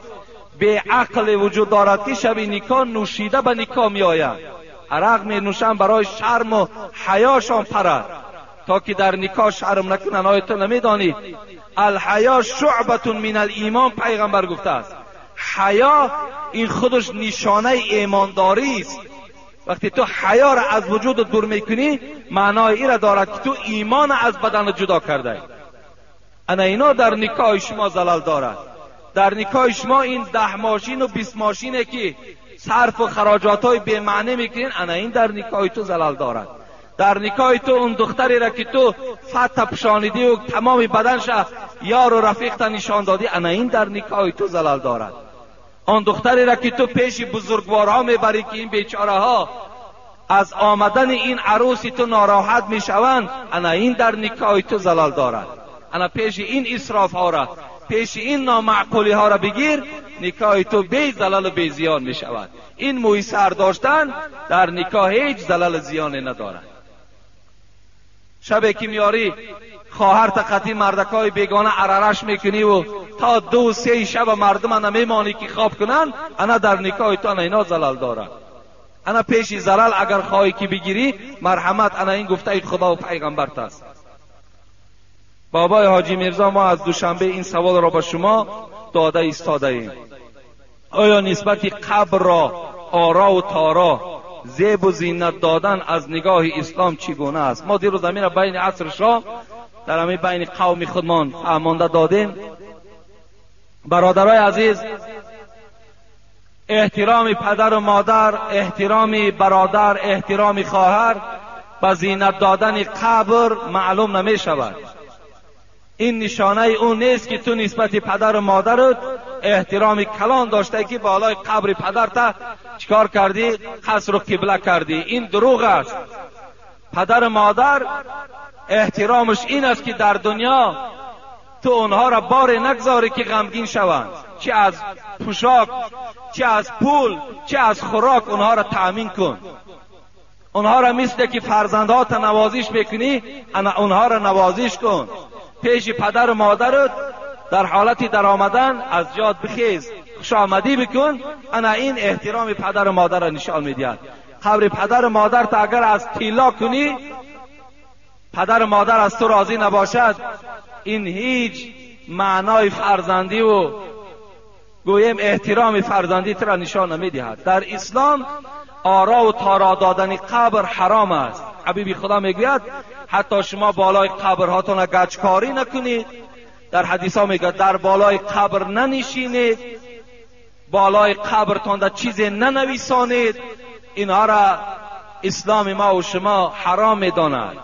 بی عقل وجود دارد که شب نکاح نوشیده به نکاح می آیند، عرق می نوشند برای شرم و حیاشان پرد تا که در نکاح شرم نکنن. آیا تو نمیدانید الحیا شعبة من الایمان؟ پیغمبر گفته است حیا این خودش نشانه ایمانداری است. وقتی تو حیا را از وجود دور میکنی معنای این را دارد که تو ایمان از بدن جدا کرده. انا اینا در نکاح شما زلال دارد. در نکاح شما این 10 ماشین و 20 ماشینه که صرف و خراجات های بی معنی میکنین، انا این در نکاح تو زلال دارد. در نکاح تو اون دختری را که تو فتح پشانیدی و تمام بدنش یار و رفیق تا نشان دادی، انا این در نکاح تو زلال دارد. اون دختری را که تو پیش بزرگوارها میبری که این بیچاره ها از آمدن این عروسی تو ناراحت میشوند، انا این در نکاح تو زلال دارد. انا پیش این اسراف ها را، پیش این نامعقولی ها را بگیر، نکاح تو بی زلال و بی زیان می شود. این موی سر داشتن در نکاح هیچ زلال زیان ندارد. شبی که میاری خواهر تقتی مردکای بیگانه عررش میکنی و تا 2-3 شب مردم انا میمانی که خواب کنن، انا در نکاح تو انا اینا زلال دارد. انا پیش زلال اگر خواهی که بگیری مرحمت، انا این گفته خدا و پیغمبر است. بابای حاجی میرزا ما از دوشنبه این سوال را به شما داده ایستاده ایم. آیا نسبت قبر را آرا و تارا زیب و زینت دادن از نگاه اسلام چگونه است؟ ما دیروز زمین بین عصر شاه در همین بین قوم خودمان فهمانده دادیم. برادرای عزیز، احترام پدر و مادر، احترام برادر، احترام خواهر به زینت دادن قبر معلوم نمی شود. این نشانه اون نیست که تو نسبت پدر و مادرت احترام کلان داشته که بالای قبر پدرت چیکار کردی؟ قصر و قبله کردی. این دروغ است. پدر و مادر احترامش این است که در دنیا تو اونها را بار نگذاری که غمگین شوند، چه از پوشاک، چه از پول، چه از خوراک اونها را تأمین کن. اونها را مثل که فرزندات نوازش بکنی اونها را نوازش کن. پیش پدر و مادرت در حالتی در آمدن از جاد بخیز، خوش آمدی بکن. انا این احترام پدر و مادر را نشان میدهد. قبر پدر و مادر تا اگر از طلا کنی، پدر و مادر از تو راضی نباشد، این هیچ معنای فرزندی و گویم احترام فرزندی تو را نشان نمیدهد. در اسلام آرا و تارا دادن قبر حرام است. حبیب خدا میگوید حتی شما بالای قبرهاتون گچکاری نکنید. در حدیث ها میگه در بالای قبر ننشینید، بالای قبرتون در چیزی ننویسانید. اینها را اسلام ما و شما حرام میداند.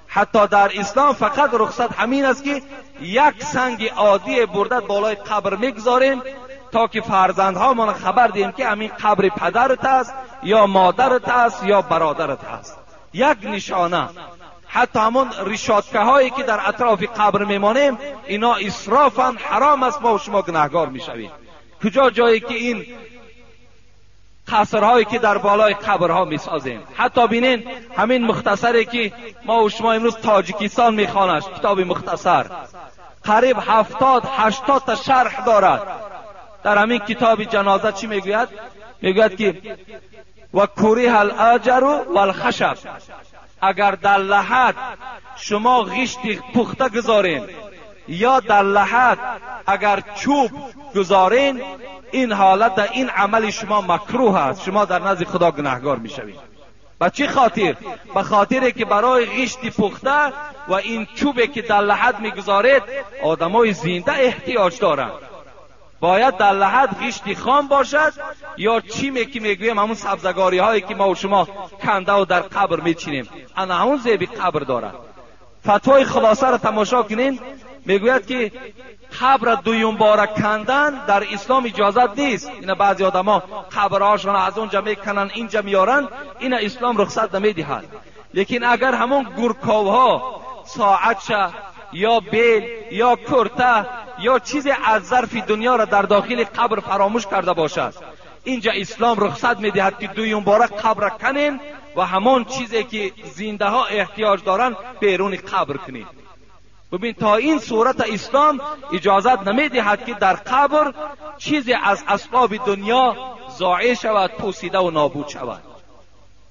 حتی در اسلام فقط رخصت همین است که یک سنگ عادی برده بالای قبر میگذاریم تا که فرزندها ما خبر دهیم که همین قبر پدرت است یا مادرت است یا برادرت است. یک نشانه. حتی همون رشادکه هایی که در اطراف قبر میمانیم اینا اسرافن، حرام است. ما و شما گناهگار میشویم. کجا جایی که این قصرهایی که در بالای قبرها میسازیم؟ حتی بینین همین مختصری که ما و شما امروز تاجیکستان میخوانش، کتاب مختصر قریب 70-80 تا شرح دارد. در همین کتاب جنازه چی میگوید؟ میگوید که و کوریه الاجر والخشب، اگر در لحد شما غشت پخته گذارین یا در لحد اگر چوب گذارین، این حالت در این عمل شما مکروه است، شما در نزد خدا گناهگار میشوید. به چه خاطر؟ به خاطر که برای غشت پخته و این چوبی که در لحد میگذارید آدمای زنده احتیاج دارند. باید در لحد غشت خام باشد یا چیمی که میگویم همون سبزگاری هایی که ما و شما کنده و در قبر میچینیم، انا همون زیبی قبر دارد. فتوای خلاصه را تماشا کنین، میگوید که قبر دویم باره کندن در اسلام اجازت نیست. اینا بعضی آدما قبرهاشون از اونجا میکنن اینجا میارن، اینا اسلام رخصت نمیدهد. لیکن اگر همون گورکاوها ساعتشه یا بیل یا کرته یا چیز از ظرف دنیا را در داخل قبر فراموش کرده باشد، اینجا اسلام رخصت میدهد که دویم باره قبر کنین و همون چیزی که زنده ها احتیاج دارن بیرون قبر کنین. ببین تا این صورت اسلام اجازت نمیدهد که در قبر چیزی از اسباب دنیا ضایع شود، پوسیده و نابود شود.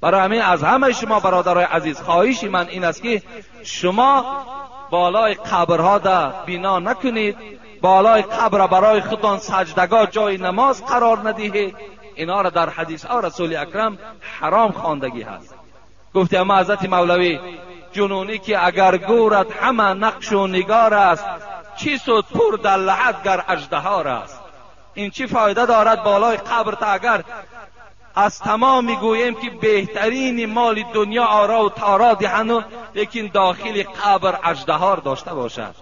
برای همین از همه شما برادرای عزیز خواهش من این است که شما بالای قبرها دا بنا نکنید، بالای قبر برای خودتان سجدگاه جای نماز قرار ندهید. اینا را در حدیث ها رسول اکرم حرام خواندگی هست. گفته اما حضرت مولوی جنونی که اگر گورد همه نقش و نگار است، چی سود پر در لحد گر اژدهار است. این چی فایده دارد بالای قبر تا اگر از تمام میگوییم که بهترین مال دنیا آرا و تارا دهند، لیکن داخل قبر اژدهار داشته باشد،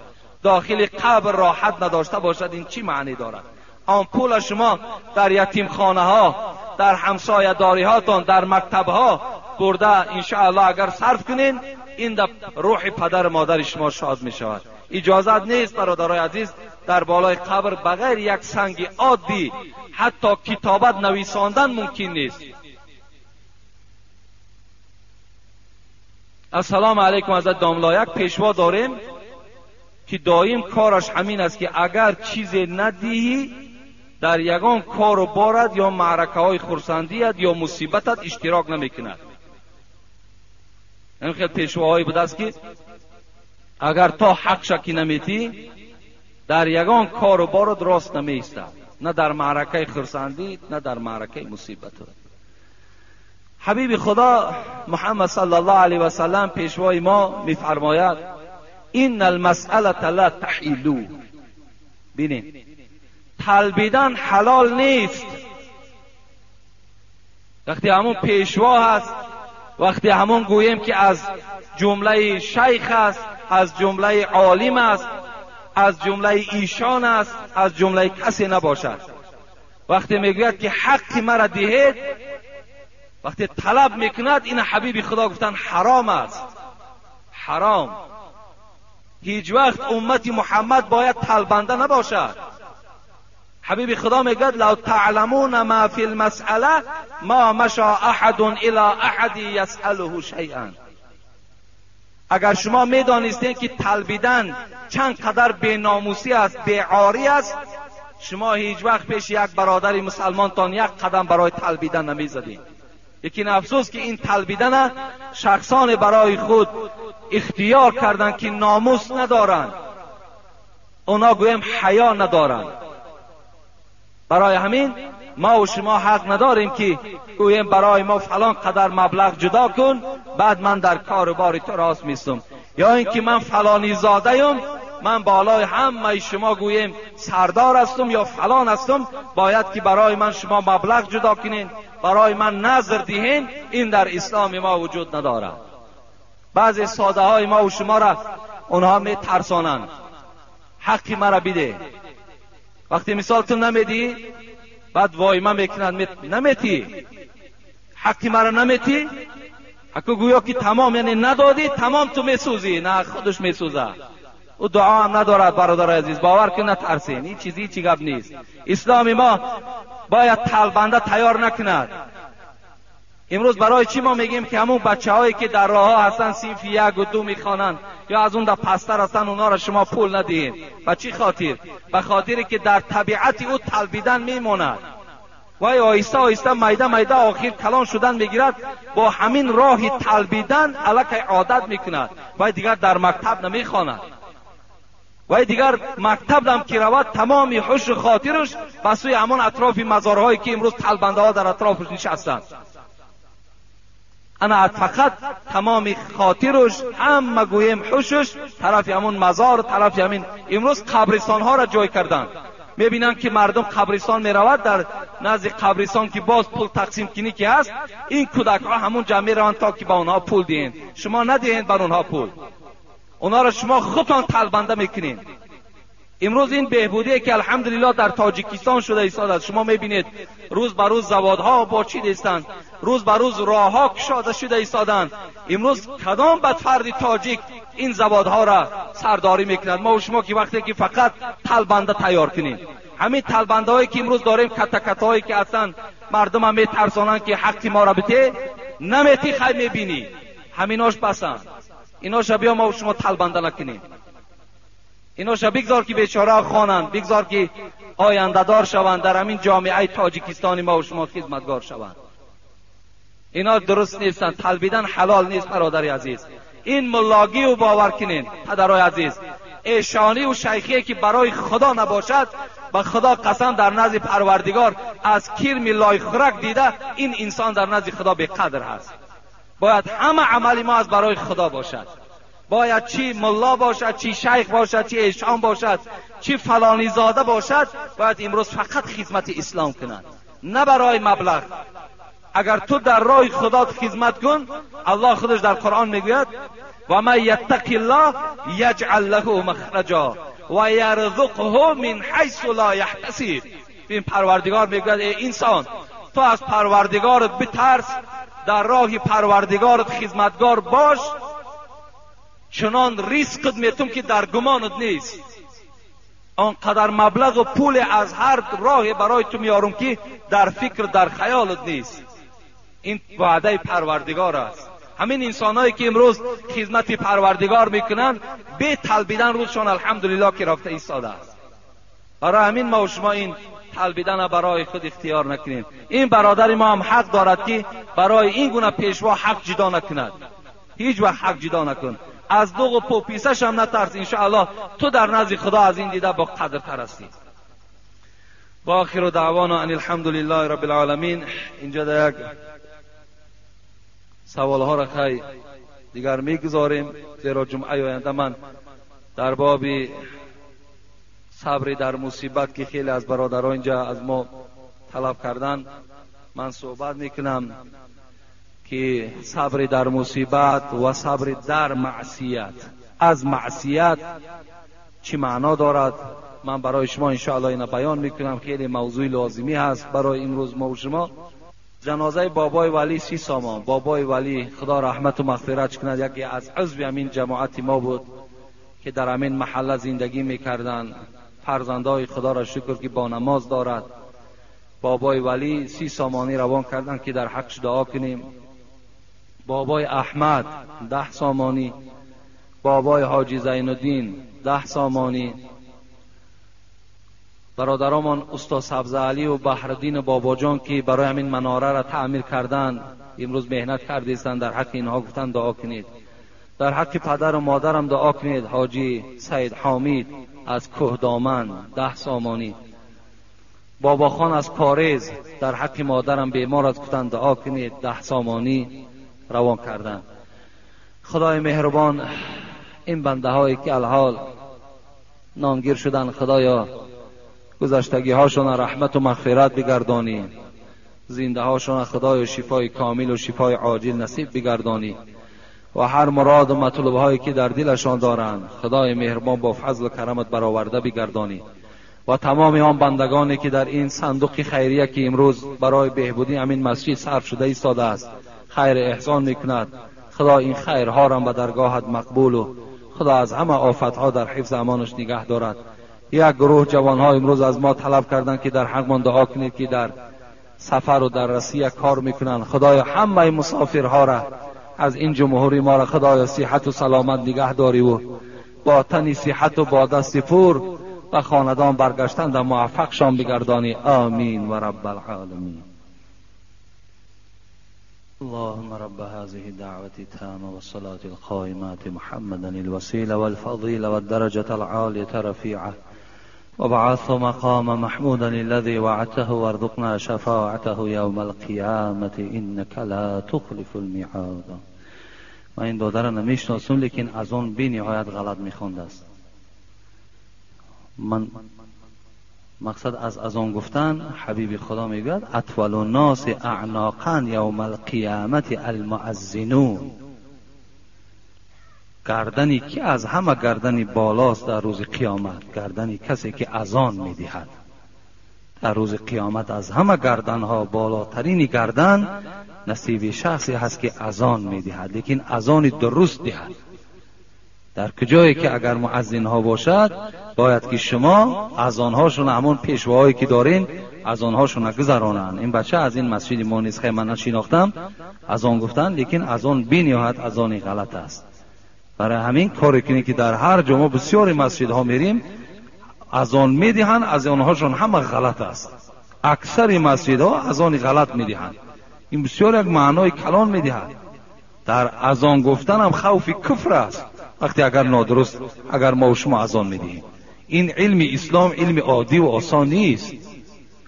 داخل قبر راحت نداشته باشد، این چی معنی دارد؟ آن پول شما در یتیم خانه ها، در همسایه داری هاتون، در مکتب ها برده انشاءالله اگر صرف کنین، این در روح پدر مادر شما شاد می شود. اجازت نیست برادرای عزیز در بالای قبر بغیر یک سنگ عادی حتی کتابت نویساندن ممکن نیست. السلام علیکم. از داملایک پیشوا داریم که دایم کارش همین است که اگر چیزی ندهی در یگان کار و بارد یا معرکه های خرسندیت یا مصیبتت اشتراک نمیکند. این خیلی پیشواهایی بوده است که اگر تا حق شکی نمیتی در یگان کار و بارد راست نمیستد، نه در معرکه خرسندی نه در معرکه مصیبت. حبیب خدا محمد صلی الله علیه و سلم پیشوای ما میفرماید این المسئله لا تحیلو. ببینید طلبیدن حلال نیست. وقتی همون پیشوا هست، وقتی همون گوییم که از جمله شیخ است، از جمله عالم است، از جمله ایشان است، از جمله کسی نباشد. وقتی میگوید که حق مرا دهید، وقتی طلب میکند، این حبیب خدا گفتن حرام است. حرام. هیچ وقت امت محمد باید طلبنده نباشد. حبیب خدا میگوید لو تعلمون ما فی المسئله ما مشى احد الى احد یسأله شیئا. اگر شما میدانستین که طلبیدن چند قدر بی‌ناموسی است، بی‌عاری است، شما هیچ وقت پیش یک برادر مسلمان تان یک قدم برای طلبیدن نمیزدین. لیکن افسوس که این طلبیدن شخصان برای خود اختیار کردن که ناموس ندارن، اونا گویم حیا ندارن. برای همین ما و شما حق نداریم که گویم برای ما فلان قدر مبلغ جدا کن بعد من در کار و بار تو راست میستم، یا اینکه من فلانی زاده ام، من بالای همه شما گویم سردار هستم یا فلان هستم، باید که برای من شما مبلغ جدا کنین، برای من نظر دهین. این در اسلام ما وجود نداره. بعضی ساده های ما و شما را اونها می ترسانند حقی مرا بده. وقتی مثال تو نمیدی بعد وایمه میکنند نمیتی، حقی مرا نمیتی، حقو گویا که تمام یعنی ندادی تمام تو میسوزی. نه، خودش میسوزه. او دعا هم ندارد. برادر عزیز باور کن، نترسین، این چیزی چی گپ نیست. اسلام ما باید طلبنده تیار نکند. امروز برای چی ما میگیم که همون بچه‌هایی که در راه ها هستن صنف 1 و 2 میخوانند یا از اون در پستر هستن، اونا را شما پول ندین؟ به چی خاطر؟ به خاطری که در طبیعت او طلبیدن میموند. وای آیسته آیسته میده میده آخر کلان شدن میگیرد، با همین راه تلبیدن الکی عادت میکند، وای دیگر در مکتب نمیخواند، وای دیگر مکتب هم که رود تمامی حش و خاطرش به سوی همون اطراف مزارهایی که امروز تلبنده ها در اطرافش نشستند. انا فقط تمامی خاطرش همه گویم حشش طرف همون مزار، طرف همین امروز قبرستان ها را جای کردند. میبینن که مردم قبرستان میرود، در نزد قبرستان که باز پول تقسیم کنی که هست، این کودک ها همون جمع میروند تا که با اونها پول دین. شما ندهین بر اونها پول، اونها را شما خودتان تلبنده میکنین. امروز این بهبودی که الحمدلله در تاجیکستان شده ایستاده، شما میبینید روز به روز زوادها باچیده ایستند، روز به روز راهها کشاده شده ایستادند. امروز کدام بدفرد تاجیک این زوادها را سرداری میکند؟ ما و شما که وقتی که فقط تلبنده تیار کنیم، همین تلبنده هایی که امروز داریم، کتکت هایی که اصلا مردم هم میترسانن که حق ما را بده، نمیتی خیلی میبینی همیناش بسن، ایناش بیا ما و شما تلبنده نکنیم، ایناش بگذار که بیچاره خوانند، بگذار که آینده دار شوند، در همین جامعه تاجیکستانی ما و شما خدمتگار شوند. اینا درست نیستن، تلبیدن حلال نیست برادر عزیز. این ملاگی و باور کنین پدرای عزیز، ایشانی و شیخی که برای خدا نباشد، به خدا قسم در نزد پروردگار از کرم لای خورک دیده، این انسان در نزد خدا به قدر هست. باید همه عملی ما از برای خدا باشد، باید چی ملا باشد، چی شیخ باشد، چی ایشان باشد، چی فلانی زاده باشد، باید امروز فقط خدمت اسلام کنند، نه برای مبلغ. اگر تو در راه خدا خدمت کن، الله خودش در قرآن میگوید و من یتق الله یجعل له مخرجا و یرزقه من حیث لا یحتسب. این پروردگار میگوید ای انسان، تو از پروردگارت بترس، در راه پروردگارت خدمتگار باش، چنان رزقت میتون که در گمانت نیست. آنقدر مبلغ و پول از هر راه برای تو میارم که در فکر در خیالت نیست. این وعده پروردگار است. همین انسانایی که امروز خدمت پروردگار میکنن، به تلبیدن روزشان الحمدلله که رفته ایستاده است. برای همین ما و شما این تلبیدن برای خود اختیار نکنیم. این برادر ما هم حق دارد که برای این گونه پیشوا حق جدا نکند، هیچ وقت حق جدا نکن. از دوغ و پوپیسش هم نترس، انشاءالله تو در نزد خدا از این دیده با قدر تر هستی. با آخر دعوانا ان الحمدلله رب العالمین. اینجا در یک سوال ها را خیلی دیگر میگذاریم، زیرا جمعه آینده من در باب صبر در مصیبت که خیلی از برادران اینجا از ما طلب کردن، من صحبت میکنم که صبر در مصیبت و صبر در معصیت، از معصیت چی معنا دارد، من برای شما انشاءالله اینا بیان میکنم. خیلی موضوع لازمی هست برای امروز ما و شما. جنازه بابای ولی 30 سامان، بابای ولی خدا رحمت و مغفرت کند، یکی از عضو همین جماعت ما بود که در همین محله زندگی میکردن. فرزندای خدا را شکر که با نماز دارد. بابای ولی 30 سامانی روان کردن که در حقش دعا کنیم. بابای احمد 10 سامانی، بابای حاجی زین الدین 10 سامانی، برادرمان استاد سبز علی و بحردین بابا جان که برای همین مناره را تعمیر کردند، امروز مهنت کردیستند، در حق اینها گفتن دعا کنید. در حق پدر و مادرم دعا کنید. حاجی سید حامید از کوه دامن 10 سامانی، بابا خان از کارز در حق مادرم بیمار از گفتن دعا کنید، 10 سامانی روان کردن. خدای مهربان این بنده هایی که الحال نانگیر شدن، خدایا گذشتگی هاشون رحمت و مغفرت بگردانی، زنده هاشون خدای شفای کامل و شفای عاجل نصیب بگردانی و هر مراد و مطلوب هایی که در دلشان دارند خدای مهربان با فضل و کرمت برآورده بگردانی و تمام آن بندگانی که در این صندوق خیریه که امروز برای بهبودی همین مسجد صرف شده ایستاده است خیر احسان میکند. خدا این خیرها را به درگاهت مقبول و خدا از همه آفتها در حفظ امانش نگه دارد. یک گروه جوانها امروز از ما طلب کردند که در حق من دعا کنید که در سفر و در روسیه کار میکنن. خدایا همه مسافرها را از این جمهوری ما را خدایا صحت و سلامت نگه داری و با تن صحت و با دست پر و خاندان برگشتند و موفقشان بگردانی. آمین و رب العالمین. اللهم رب هذه الدعوة التامة والصلاة القائمة محمدا الوسيلة والفضيلة والدرجة العالية رفيعة وابعثه مقام محمودا الذي وعدته وارزقنا شفاعته يوم القيامة إنك لا تخلف الميعاد. من این داده را نمیشناسم، لیکن از اون بی نهایت غلط میخونده است. من مقصد از آن گفتن حبیب خدا میگوید اطول الناس اعناقا یوم القیامت المؤذنون. گردنی که از همه گردنی بالاست در روز قیامت، گردنی کسی که اذان میدهد. در روز قیامت از همه گردنها بالاترین گردن نصیب شخصی هست که اذان میدهد، لیکن اذان درست دهد. در کجایی که اگر مؤذن ها باشد باید که شما اذان هاشون همون پیشواهایی که دارین اذان هاشون گذرانند. این بچه از این مسجد ما نیست، من نشناختم اذان گفتن، لیکن اذان بی نهایت اذان غلط است. برای همین کاری کنی که در هر جمعه بسیاری مسجد ها میریم اذان میدهن، اذان هاشون همه غلط است. اکثر مسجد ها اذان غلط میدهن. این بسیار یک معنای کلان میدهد. در اذان گفتن هم خوف کفر است وقتی اگر نادرست اگر ما و شما اذان میدهیم. این علم اسلام علم عادی و آسان نیست.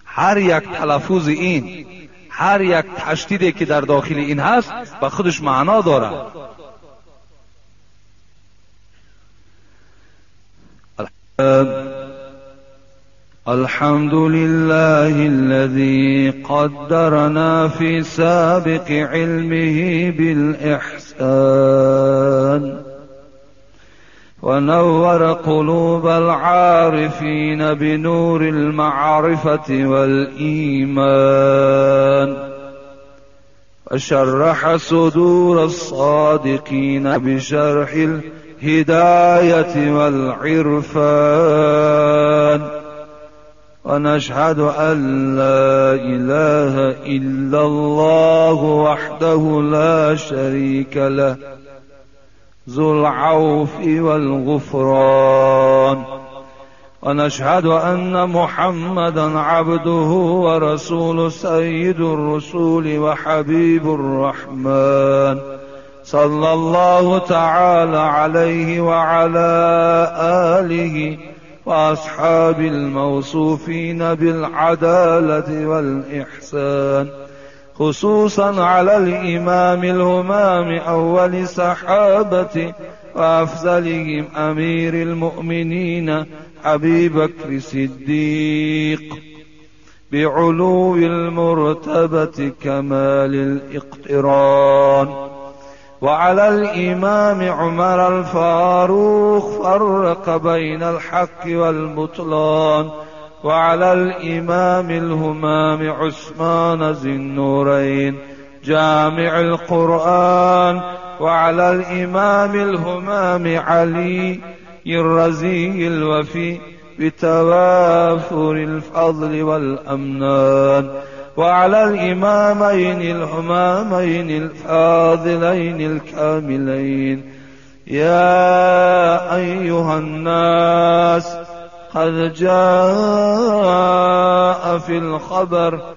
هر یک تلفظ این، هر یک تشدیدی که در داخل این هست با خودش معنا دارد. الحمد لله الذي قدرنا في سابق علمه بالإحسان ونور قلوب العارفين بنور المعرفة والإيمان وشرح صدور الصادقين بشرح الهداية والعرفان ونشهد أن لا إله إلا الله وحده لا شريك له ذو العوف والغفران ونشهد أن محمدا عبده ورسول سيد الرسول وحبيب الرحمن صلى الله تعالى عليه وعلى آله وأصحاب الموصوفين بالعدالة والإحسان خصوصا على الإمام الهمام أول صحابة وأفضلهم أمير المؤمنين أبي بكر الصديق بعلو المرتبة كمال الاقتران وعلى الإمام عمر الفاروق فرق بين الحق والبطلان وعلى الإمام الهمام عثمان ذي النورين جامع القرآن وعلى الإمام الهمام علي الرزي الوفي بتوافر الفضل والأمنان وعلى الإمامين الهمامين الفاضلين الكاملين يا أيها الناس قد جاء في الخبر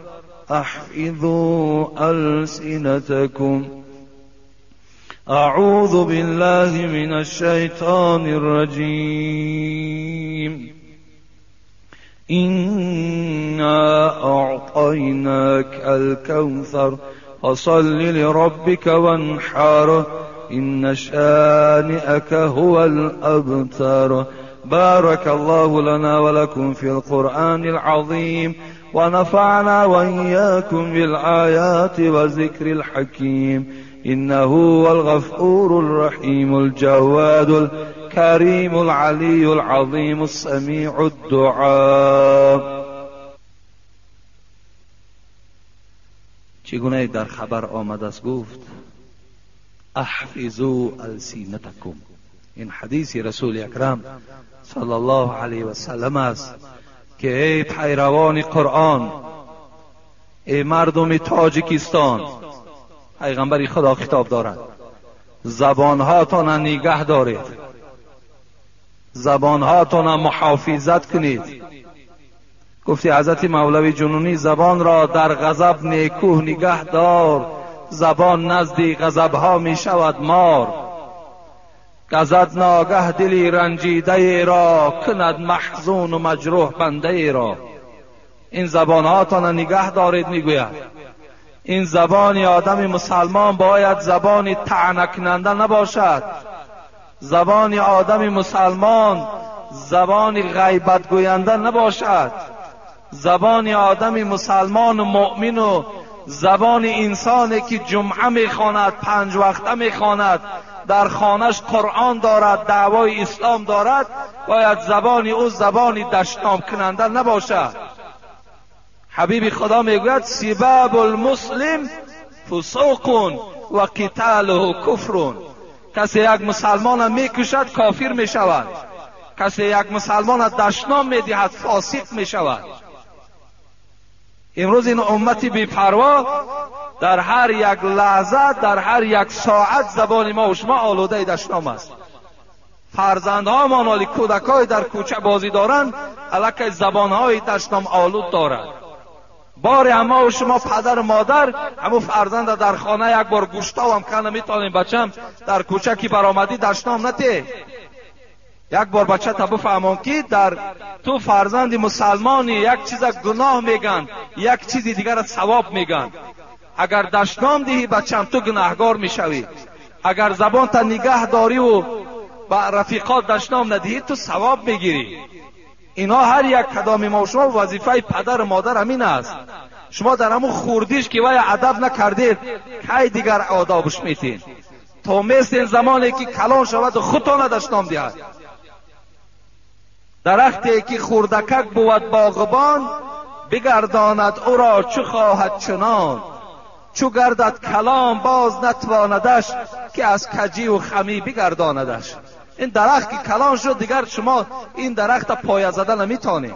أحفظوا ألسنتكم أعوذ بالله من الشيطان الرجيم إنا أعطيناك الكوثر فصل لربك وانحر إن شانئك هو الأبتر بارك الله لنا ولكم في القرآن العظيم ونفعنا وإياكم بالآيات وذكر الحكيم إنه هو الغفور الرحيم الجواد الكريم العلي العظيم السميع الدعاء. چگونه در خبر آمده است گفت احفظوا السینتکم. این حدیث رسول اکرم صلی الله علیه و سلم است که ای پیروان قرآن، ای مردم تاجیکستان، پیغمبر خدا خطاب دارد، زبانهاتان نگه دارید، زبانهاتون محافظت کنید. گفتی حضرت مولوی جنونی زبان را در غضب نیکوه نگه دار، زبان نزد غضبها می شود مار. گزد ناگه دلی رنجیده ای را، کند محزون و مجروح بنده ای را. این زبانهاتان نگه دارید. میگوید این زبان آدم مسلمان باید زبان طعنه کننده نباشد. زبان آدم مسلمان زبان غیبت گوینده نباشد. زبان آدم مسلمان و مؤمن و زبان انسانی که جمعه میخواند، 5 وقته میخواند، در خانش قرآن دارد، دعوای اسلام دارد، باید زبان او زبان دشنام کننده نباشد. حبیب خدا میگوید سباب المسلم فسوق و قتاله کفر. کسی یک مسلمان میکشد کافر میشود، کسی یک مسلمان دشنام میدهد فاسق میشود. امروز این امت بی‌پروا در هر یک لحظه، در هر یک ساعت زبان ما و شما آلوده دشنام است. فرزندهامان ولی کودکای در کوچه بازی دارند، الکی زبانهای دشنام آلود دارند. بار اما و شما پدر و مادر همو فرزند در خانه یک بار گوشتا هم کنه میتونیم بچم در کوچه که برآمدی دشنام نته. یک بار بچه تا بفهمون که در تو فرزند مسلمانی یک چیز گناه میگن، یک چیز دیگر ثواب میگن. اگر دشنام دهی بچم تو گناهگار میشوی. اگر زبان تا نگه داری و با رفیقات دشنام ندهی تو ثواب میگیری. اینا هر یک کدام ما و شما وظیفه پدر و مادر همین است. شما در همون خوردیش که وای ادب نکردید کی دیگر آدابش میتین؟ تو مثل زمانی که کلان شود و خودتان دشنام دهد. درختی که خوردکک بود باغبان، بگرداند او را چو خواهد چنان. چو گردد کلام باز نتواندش، که از کجی و خمی بگرداندش. این درخت که کلان شد دیگر شما این درخت پایه زده نمیتونید.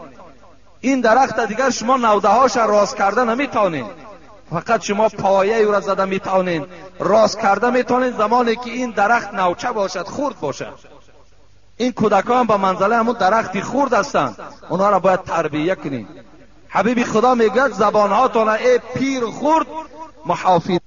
این درخت دیگر شما نوده هاش راست کرده نمیتونید. فقط شما پایه او را زده میتونید، راست کرده میتونید زمانی که این درخت نوچه باشد، خرد باشد. این کودکان با منزله همون درختی خرد هستند، اونها را باید تربیت کنید. حبیب خدا میگه زبانهاتون ای پیر خرد محافظ